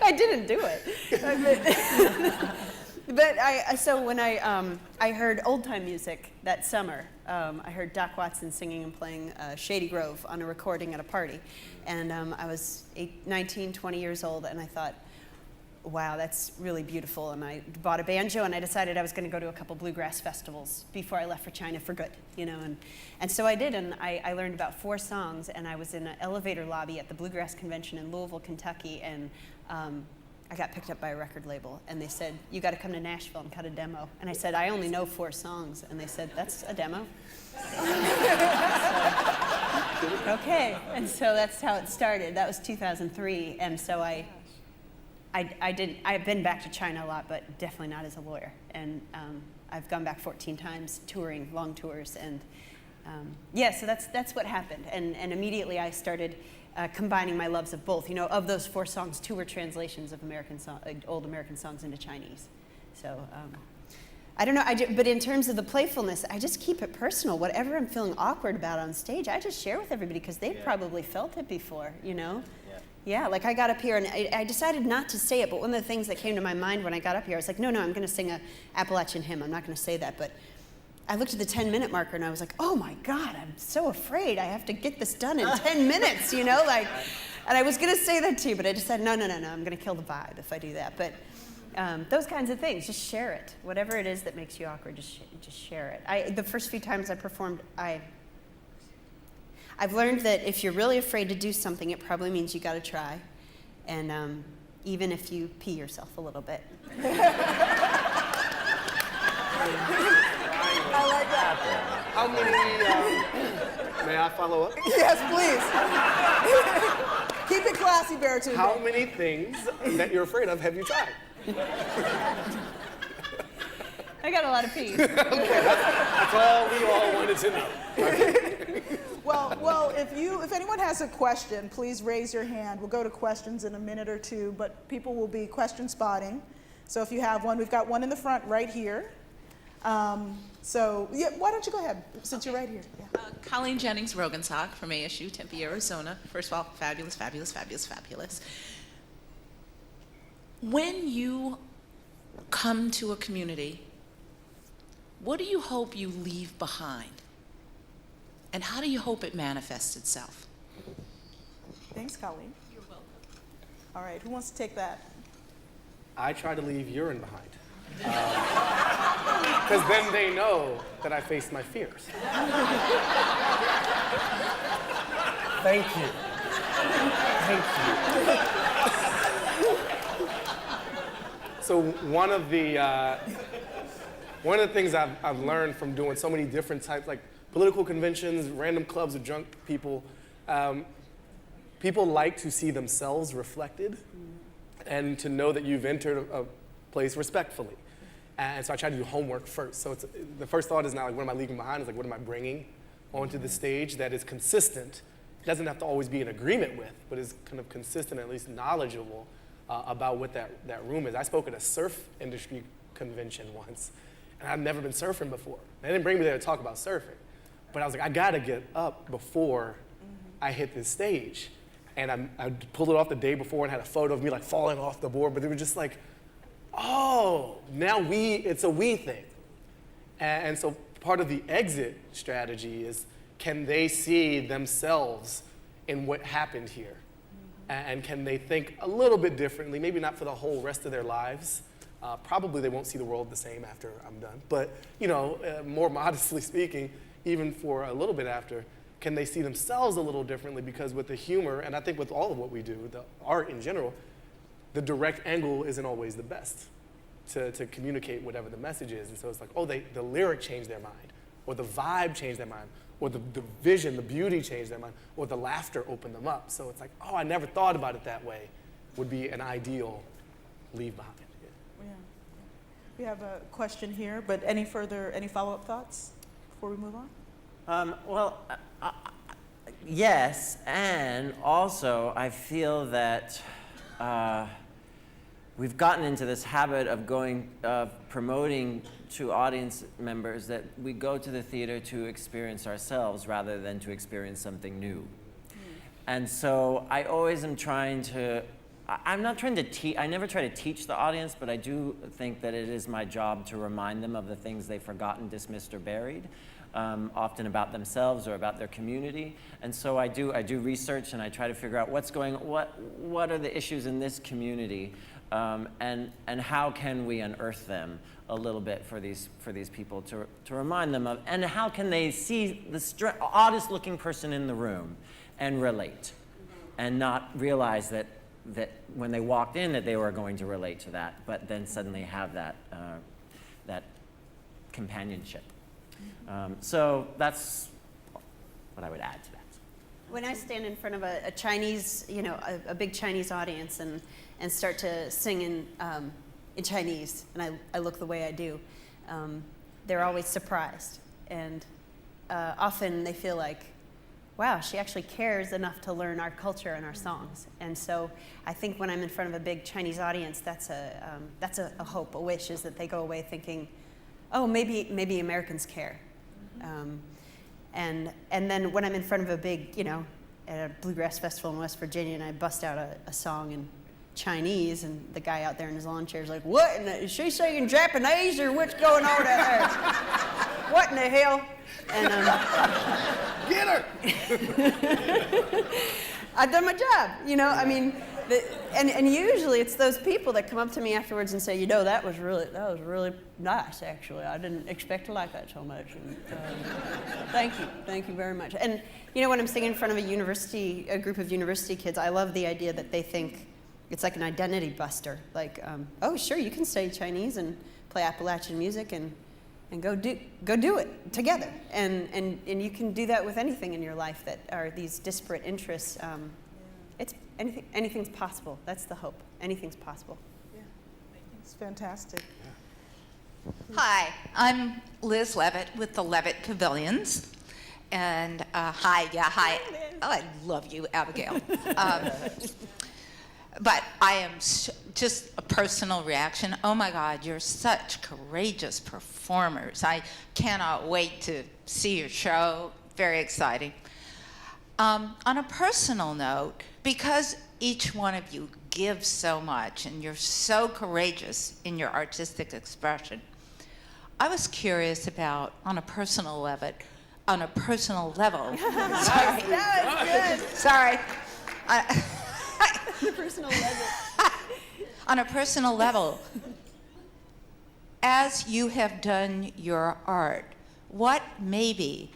I didn't do it. But so when I heard old time music that summer, I heard Doc Watson singing and playing Shady Grove on a recording at a party. And I was 19, 20 years old, and I thought, wow, that's really beautiful. And I bought a banjo, and I decided I was going to go to a couple bluegrass festivals before I left for China for good, And so I did, and I learned about 4 songs, and I was in an elevator lobby at the Bluegrass Convention in Louisville, Kentucky, and I got picked up by a record label, and they said, "You got to come to Nashville and cut a demo." And I said, "I only know 4 songs." And they said, "That's a demo." Okay, and so that's how it started. That was 2003, and so I've been back to China a lot, but definitely not as a lawyer. And I've gone back 14 times touring, long tours, and so that's what happened. And immediately I started combining my loves of both. Of those 4 songs, 2 were translations of old American songs into Chinese. So I don't know, but in terms of the playfulness, I just keep it personal. Whatever I'm feeling awkward about on stage, I just share with everybody because they've probably felt it before, Yeah, like I got up here and I decided not to say it, but one of the things that came to my mind when I got up here, I was like, no, I'm going to sing a Appalachian hymn. I'm not going to say that, but I looked at the 10-minute marker and I was like, oh my God, I'm so afraid I have to get this done in 10 minutes, And I was going to say that too, but I just said, no, I'm going to kill the vibe if I do that. But those kinds of things, just share it. Whatever it is that makes you awkward, just share it. The first few times I performed, I've learned that if you're really afraid to do something, it probably means you got to try. And even if you pee yourself a little bit. I like that. How many, may I follow up? Yes, please. Keep it classy, Baratunde. How many things that you're afraid of have you tried? I got a lot of peas. That's all we all wanted to know. Well, if anyone has a question, please raise your hand. We'll go to questions in a minute or two, but people will be question spotting. So if you have one, we've got one in the front right here. So yeah, why don't you go ahead, since you're right here. Yeah. Colleen Jennings Rogensock from ASU Tempe, Arizona. First of all, fabulous, fabulous, fabulous, fabulous. When you come to a community, what do you hope you leave behind? And how do you hope it manifests itself? Thanks, Colleen. You're welcome. All right, who wants to take that? I try to leave urine behind. Because then they know that I faced my fears. Thank you. Thank you. So one of the things I've learned from doing so many different types, like political conventions, random clubs of drunk people, people like to see themselves reflected and to know that you've entered a place respectfully. And so I try to do homework first. So the first thought is not like, what am I leaving behind? It's like, what am I bringing onto the stage that is consistent? It doesn't have to always be in agreement with, but is kind of consistent, at least knowledgeable about what that room is. I spoke at a surf industry convention once, and I've never been surfing before. They didn't bring me there to talk about surfing. But I was like, I gotta get up before I hit this stage. And I pulled it off the day before and had a photo of me like falling off the board, but they were just like, oh, now it's a we thing. And so part of the exit strategy is, can they see themselves in what happened here? And can they think a little bit differently, maybe not for the whole rest of their lives. Probably they won't see the world the same after I'm done. But more modestly speaking, even for a little bit after, can they see themselves a little differently? Because with the humor, and I think with all of what we do, the art in general, the direct angle isn't always the best to communicate whatever the message is. And so it's like, oh, the lyric changed their mind, or the vibe changed their mind, or the vision, the beauty changed their mind, or the laughter opened them up. So it's like, oh, I never thought about it that way, would be an ideal leave behind. Yeah. We have a question here, but any follow-up thoughts before we move on? Yes, and also I feel that we've gotten into this habit of promoting to audience members that we go to the theater to experience ourselves rather than to experience something new. And so I always am trying to, I'm not trying to teach, I never try to teach the audience, but I do think that it is my job to remind them of the things they've forgotten, dismissed, or buried. Often about themselves or about their community. And so I do research and I try to figure out what are the issues in this community, and how can we unearth them a little bit for these people to remind them of, and how can they see the oddest looking person in the room and relate, and not realize that when they walked in that they were going to relate to that, but then suddenly have that companionship. So that's what I would add to that. When I stand in front of a Chinese, a big Chinese audience and start to sing in Chinese, and I look the way I do, they're always surprised. And often they feel like, wow, she actually cares enough to learn our culture and our songs. And so I think when I'm in front of a big Chinese audience, that's a hope, a wish, is that they go away thinking, oh, maybe Americans care. And then when I'm in front of a big, at a bluegrass festival in West Virginia, and I bust out a song in Chinese, and the guy out there in his lawn chair is like, what? Is she saying Japanese, or what's going on there? What in the hell? And Get her! I've done my job, you know. I mean, and usually it's those people that come up to me afterwards and say, you know, that was really nice, actually. I didn't expect to like that so much. And, thank you very much. And you know, when I'm singing in front of a group of university kids, I love the idea that they think it's like an identity buster. Like, oh, sure, you can study Chinese and play Appalachian music and go do it together. And you can do that with anything in your life that are these disparate interests. It's anything's possible. That's the hope. Anything's possible. Yeah, it's fantastic. Hi, I'm Liz Levitt with the Levitt Pavilions. And hi. Oh, I love you, Abigail. But I am just a personal reaction. Oh my God, you're such courageous performers. I cannot wait to see your show. Very exciting. On a personal note, because each one of you gives so much and you're so courageous in your artistic expression, I was curious about, on a personal level, sorry. That was good. Sorry. The personal level. On a personal level, as you have done your art, what maybe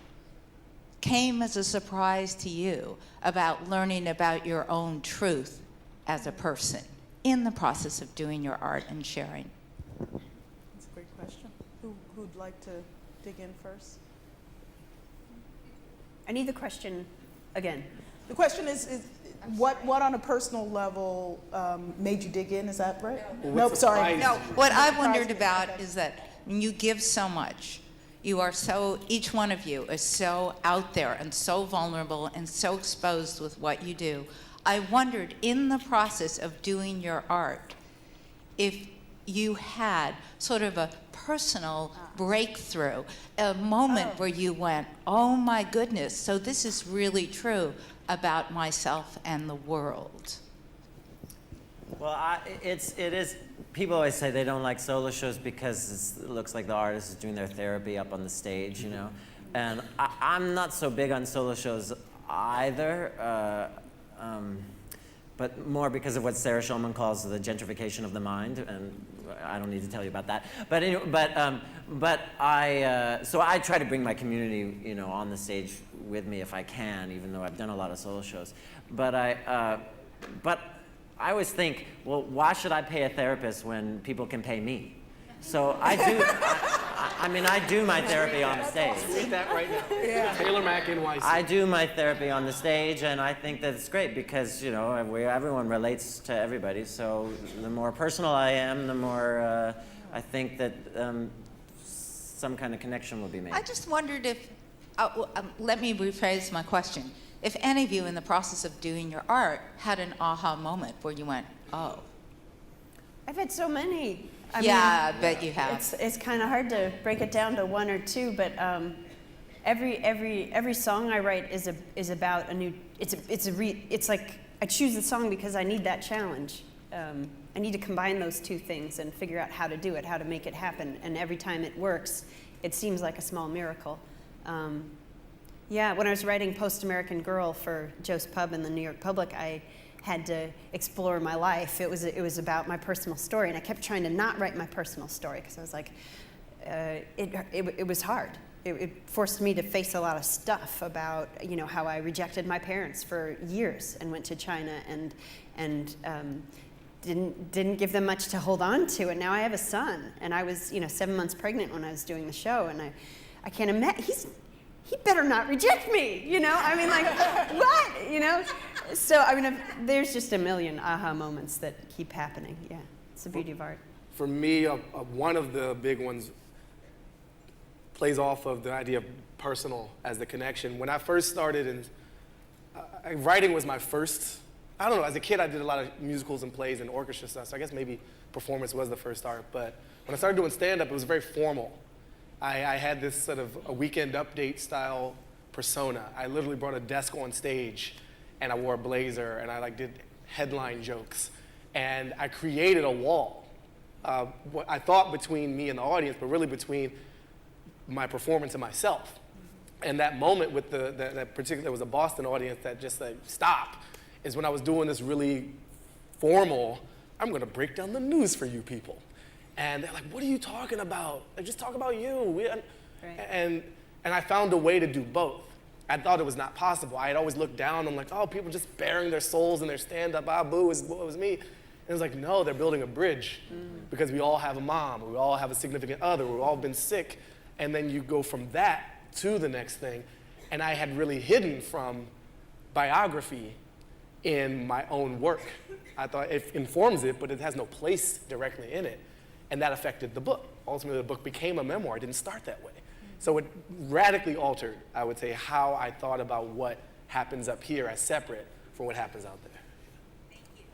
came as a surprise to you about learning about your own truth as a person in the process of doing your art and sharing? That's a great question. Who'd like to dig in first? I need the question again. The question is what on a personal level made you dig in? Is that right? Nope, sorry. No, what I wondered about is that when you give so much, each one of you is so out there and so vulnerable and so exposed with what you do. I wondered, in the process of doing your art, if you had sort of a personal breakthrough, a moment where you went, oh my goodness, so this is really true about myself and the world. Well, it is. People always say they don't like solo shows because it looks like the artist is doing their therapy up on the stage, you know. And I'm not so big on solo shows either, but more because of what Sarah Schulman calls the gentrification of the mind, and I don't need to tell you about that. But anyway, so I try to bring my community, you know, on the stage with me if I can, even though I've done a lot of solo shows. But I always think, well, why should I pay a therapist when people can pay me? So I do. I do my therapy on the stage. Read that right now. Yeah. Taylor Mack, NYC. I do my therapy on the stage, and I think that it's great because, you know, everyone relates to everybody. So the more personal I am, the more I think that some kind of connection will be made. I just wondered if, let me rephrase my question. If any of you in the process of doing your art had an aha moment where you went, oh. I've had so many. I bet you have. It's kind of hard to break it down to one or two, but every song I write is about a new. It's like I choose the song because I need that challenge. I need to combine those two things and figure out how to do it, how to make it happen. And every time it works, it seems like a small miracle. When I was writing Post-American Girl for Joe's Pub in the New York Public, I had to explore my life. It was about my personal story, and I kept trying to not write my personal story because I was like, it was hard. It forced me to face a lot of stuff about, you know, how I rejected my parents for years and went to China and didn't give them much to hold on to, and now I have a son, and I was, you know, 7 months pregnant when I was doing the show, and I can't imagine he better not reject me, you know? I mean, like, what, you know? So, I mean, there's just a million aha moments that keep happening. Yeah, it's the beauty of art. For me, one of the big ones plays off of the idea of personal as the connection. When I first started, writing was my first, I don't know, as a kid I did a lot of musicals and plays and orchestra stuff, so I guess maybe performance was the first art. But when I started doing stand-up, it was very formal. I had this sort of a Weekend Update style persona. I literally brought a desk on stage and I wore a blazer and I did headline jokes. And I created a wall, what I thought between me and the audience, but really between my performance and myself. And that moment with that particular, there was a Boston audience that just stop. is when I was doing this really formal, I'm going to break down the news for you people. And they're like, what are you talking about? Like, just talk about you. And I found a way to do both. I thought it was not possible. I had always looked down on like, oh, people just bearing their souls in their stand-up, boo, it was me. And it was like, no, they're building a bridge because we all have a mom, we all have a significant other, we've all been sick. And then you go from that to the next thing. And I had really hidden from biography in my own work. I thought it informs it, but it has no place directly in it. And that affected the book. Ultimately, the book became a memoir. It didn't start that way. So it radically altered, I would say, how I thought about what happens up here as separate from what happens out there. Thank you.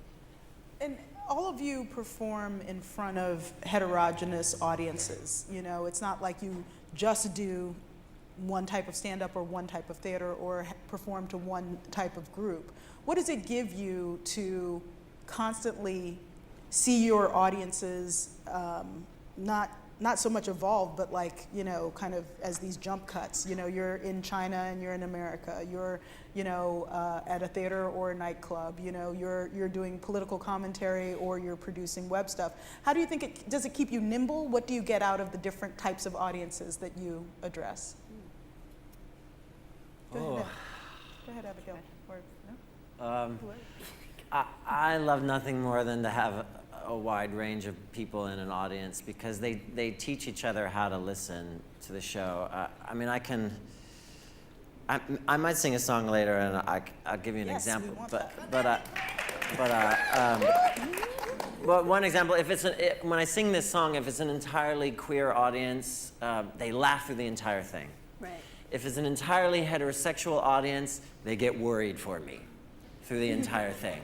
And all of you perform in front of heterogeneous audiences. You know, it's not like you just do one type of stand-up or one type of theater or perform to one type of group. What does it give you to constantly see your audiences not so much evolve, but like, you know, kind of as these jump cuts? You know, you're in China and you're in America. You're, you know, at a theater or a nightclub. You know, you're doing political commentary or you're producing web stuff. How do you think does it keep you nimble? What do you get out of the different types of audiences that you address? Go ahead, Abigail. Or, no? I love nothing more than to have a wide range of people in an audience because they teach each other how to listen to the show. I mean, I might sing a song later and I'll give you an example. But one example, when I sing this song, if it's an entirely queer audience, they laugh through the entire thing. Right. If it's an entirely heterosexual audience, they get worried for me through the entire thing.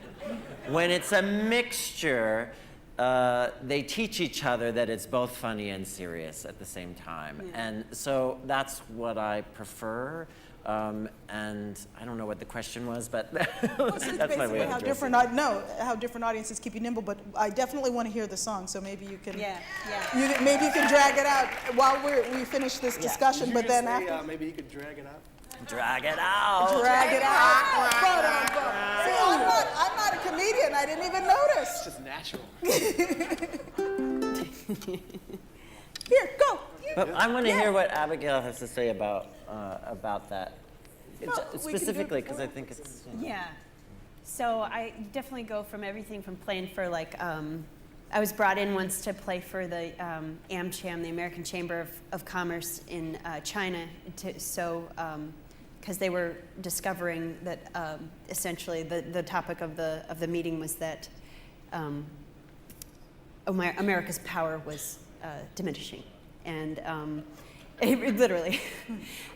When it's a mixture, they teach each other that it's both funny and serious at the same time. Yeah. And so that's what I prefer. And I don't know what the question was, but that's my way of addressing it. How different audiences keep you nimble, but I definitely want to hear the song, so maybe you can maybe you can drag it out while we finish this discussion, but then after. Maybe you could drag it out. Drag it out. Drag it out. See, I'm not a comedian. I didn't even notice. It's just natural. Here, go. But I want to hear what Abigail has to say about that. Specifically, because I think it's... You know. Yeah. So I definitely go from everything from playing for like, I was brought in once to play for the AmCham, the American Chamber of Commerce in China, because they were discovering that essentially the topic of the meeting was that America's power was diminishing, and literally,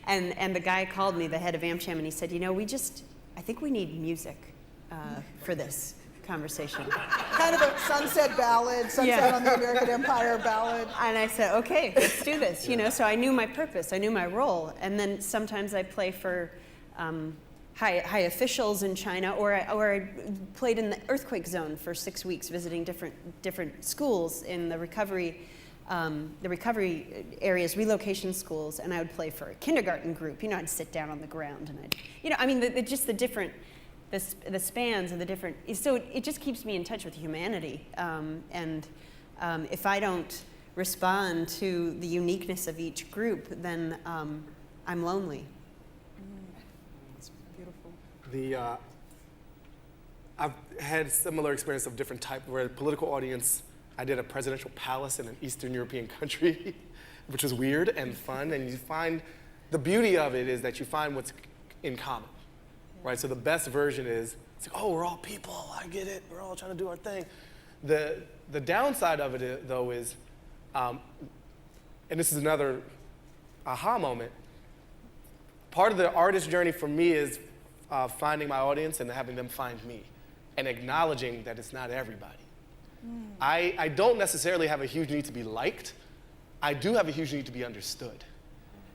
and the guy called me, the head of AmCham, and he said, you know, I think we need music for this conversation. Kind of a sunset ballad, sunset on the American Empire ballad. And I said, okay, let's do this. You know, so I knew my purpose, I knew my role, and then sometimes I play for high officials in China, or I played in the earthquake zone for 6 weeks, visiting different schools in the recovery areas, relocation schools, and I would play for a kindergarten group. You know, I'd sit down on the ground, and just the different. The spans of the different, so it just keeps me in touch with humanity. And if I don't respond to the uniqueness of each group, then I'm lonely. That's beautiful. I've had similar experience of different type, where a political audience, I did a presidential palace in an Eastern European country, which was weird and fun, and you find, the beauty of it is that you find what's in common. Right, so the best version is, it's like, oh, we're all people, I get it, we're all trying to do our thing. The downside of it, though, is, and this is another aha moment, part of the artist journey for me is finding my audience and having them find me, and acknowledging that it's not everybody. I don't necessarily have a huge need to be liked. I do have a huge need to be understood.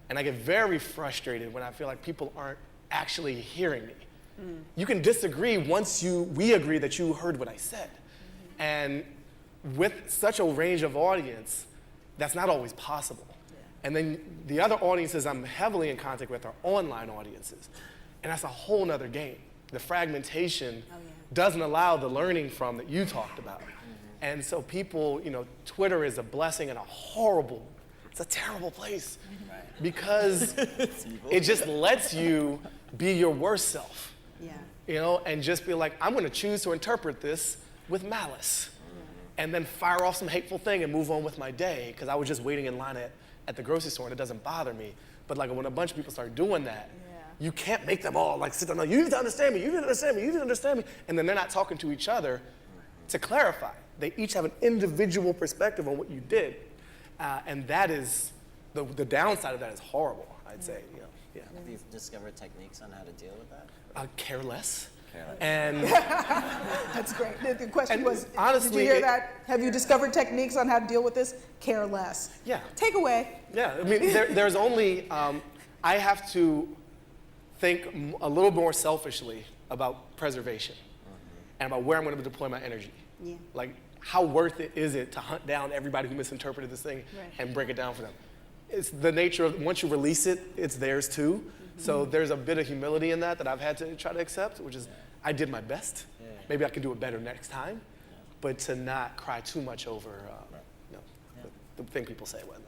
And I get very frustrated when I feel like people aren't actually hearing me. You can disagree once we agree that you heard what I said. And with such a range of audience, that's not always possible. And then the other audiences I'm heavily in contact with are online audiences. And that's a whole nother game. the fragmentation doesn't allow the learning from that you talked about. And so people, Twitter is a blessing and it's a terrible place because it just lets you be your worst self. And just be like, I'm going to choose to interpret this with malice and then fire off some hateful thing and move on with my day because I was just waiting in line at the grocery store and it doesn't bother me. But like when a bunch of people start doing that, you can't make them all like sit down, you need to understand me, you need to understand me, you need to understand me. And then they're not talking to each other to clarify. They each have an individual perspective on what you did. And that is, the downside of that is horrible, I'd say. Have you discovered techniques on how to deal with that? Care less. And that's great. The question was, honestly, did you hear that? Have you discovered techniques on how to deal with this? Care less. Yeah. Take away. Yeah, I mean, there's only, I have to think a little more selfishly about preservation and about where I'm going to deploy my energy. Like, how worth it is it to hunt down everybody who misinterpreted this thing and break it down for them? It's the nature of, once you release it, it's theirs too. So there's a bit of humility in that I've had to try to accept, which is, I did my best. Maybe I can do it better next time, but to not cry too much over the thing people say when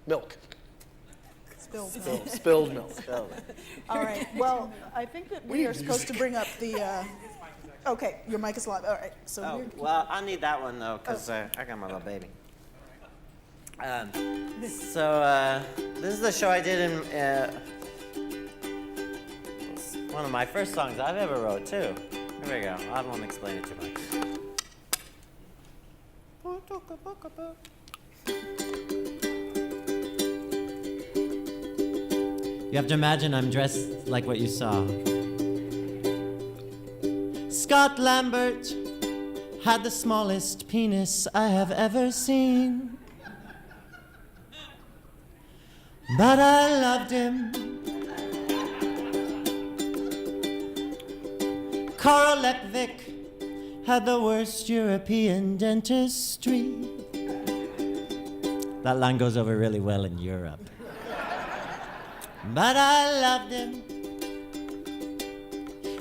milk. Spilled milk. All right. Well, I think that we are supposed to bring up the. Okay, your mic is live. All right. So. Well, I need that one though, because I got my little baby. This is the show I did in one of my first songs I've ever wrote too. Here we go. I won't explain it too much. You have to imagine I'm dressed like what you saw. Scott Lambert had the smallest penis I have ever seen. But I loved him. Karl Lepvik had the worst European dentistry. That line goes over really well in Europe. But I loved him.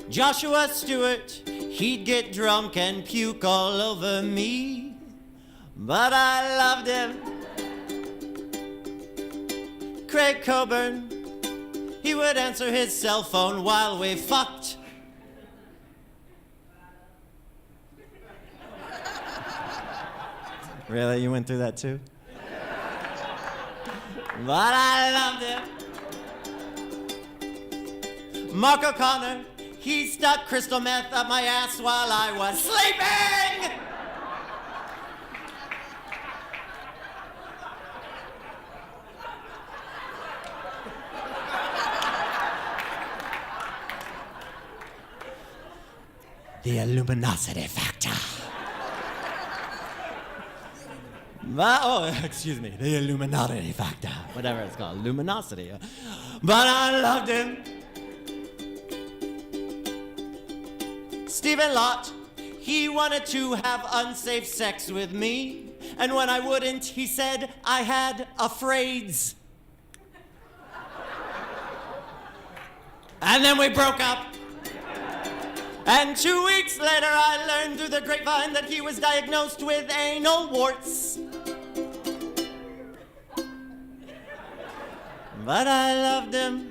Joshua Stewart, he'd get drunk and puke all over me. But I loved him. Craig Coburn, he would answer his cell phone while we fucked. Really? You went through that too? But I loved him. Mark O'Connor, he stuck crystal meth up my ass while I was sleeping! The illuminosity factor. Excuse me, the illuminati factor. Whatever it's called, luminosity. But I loved him. Stephen Lott, he wanted to have unsafe sex with me. And when I wouldn't, he said I had afraids. And then we broke up. And 2 weeks later, I learned through the grapevine that he was diagnosed with anal warts. But I loved him.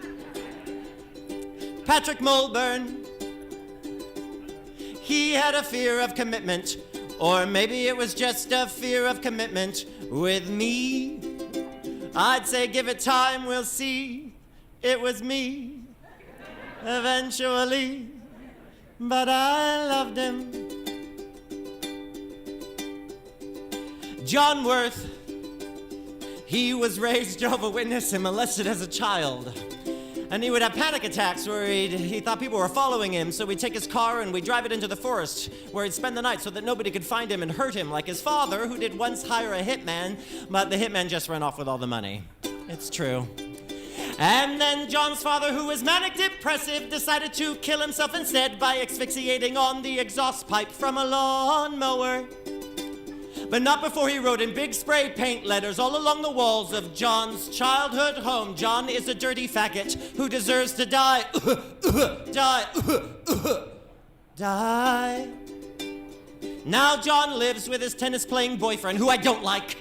Patrick Mulburn, he had a fear of commitment, or maybe it was just a fear of commitment with me. I'd say give it time, we'll see. It was me, eventually. But I loved him. John Worth, he was raised Jehovah's Witness and molested as a child. And he would have panic attacks where he thought people were following him, so we'd take his car and we'd drive it into the forest where he'd spend the night so that nobody could find him and hurt him, like his father, who did once hire a hitman, but the hitman just ran off with all the money. It's true. And then John's father, who was manic depressive, decided to kill himself instead by asphyxiating on the exhaust pipe from a lawnmower. But not before he wrote in big spray paint letters all along the walls of John's childhood home. John is a dirty faggot who deserves to die. Die. Now John lives with his tennis-playing boyfriend, who I don't like.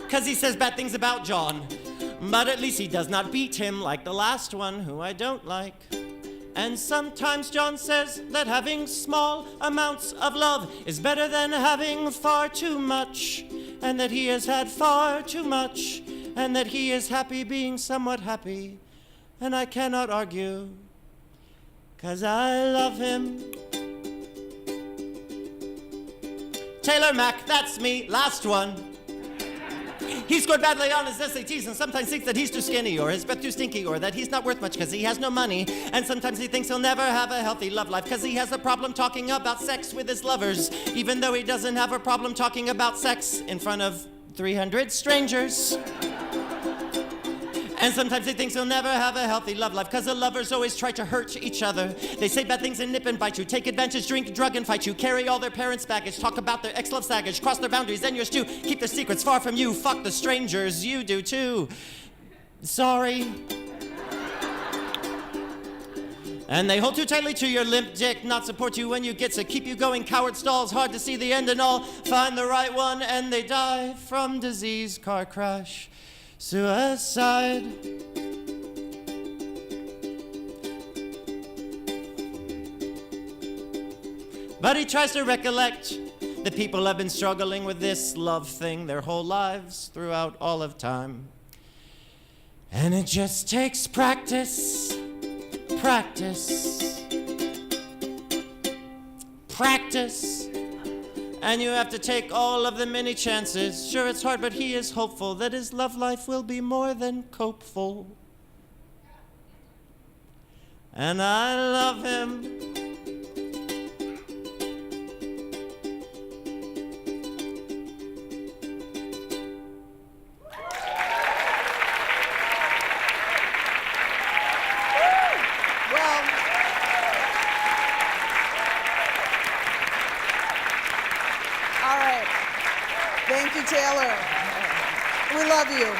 Because he says bad things about John. But at least he does not beat him like the last one, who I don't like. And sometimes John says that having small amounts of love is better than having far too much, and that he has had far too much, and that he is happy being somewhat happy. And I cannot argue, 'cause I love him. Taylor Mack, that's me, last one. He scored badly on his SATs and sometimes thinks that he's too skinny or his breath too stinky or that he's not worth much because he has no money. And sometimes he thinks he'll never have a healthy love life because he has a problem talking about sex with his lovers, even though he doesn't have a problem talking about sex in front of 300 strangers. And sometimes he thinks he'll never have a healthy love life because the lovers always try to hurt each other. They say bad things and nip and bite you, take advantage, drink, drug and fight you, carry all their parents' baggage, talk about their ex-love saggage, cross their boundaries and yours too, keep their secrets far from you, fuck the strangers, you do too. Sorry. And they hold too tightly to your limp dick, not support you when you get sick, keep you going, coward stalls, hard to see the end and all, find the right one and they die from disease, car crash, suicide. But he tries to recollect that people have been struggling with this love thing their whole lives throughout all of time. And it just takes practice, practice, practice. And you have to take all of the many chances. Sure, it's hard, but he is hopeful that his love life will be more than copeful. And I love him. Thank you, Taylor. We love you.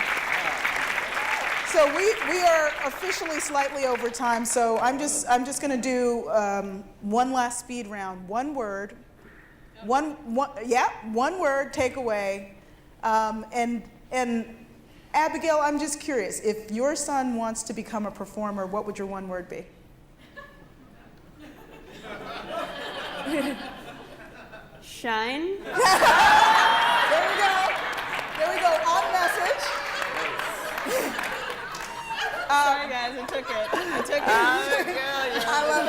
So we are officially slightly over time, so I'm just going to do one last speed round. One word. One word takeaway. And Abigail, I'm just curious, if your son wants to become a performer, what would your one word be? Shine. There we go, on message. Sorry guys, I took it. I love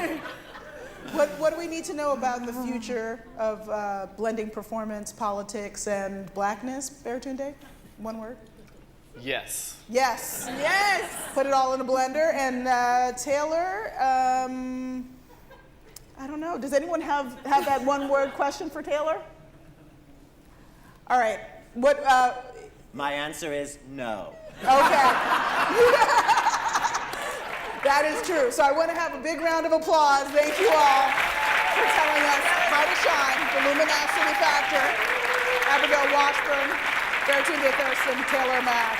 it. What do we need to know about the future of blending performance, politics, and blackness, Baratunde? One word? Yes. Yes. Yes. Put it all in a blender. And Taylor, I don't know. Does anyone have that one word question for Taylor? All right. What? My answer is no. Okay. That is true. So I want to have a big round of applause. Thank you all for telling us how to shine. The Luminosity Factor. Abigail Washburn, Baratunde Thurston, Taylor Mack.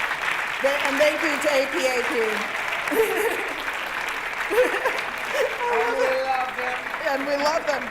And thank you to APAP. And we love them.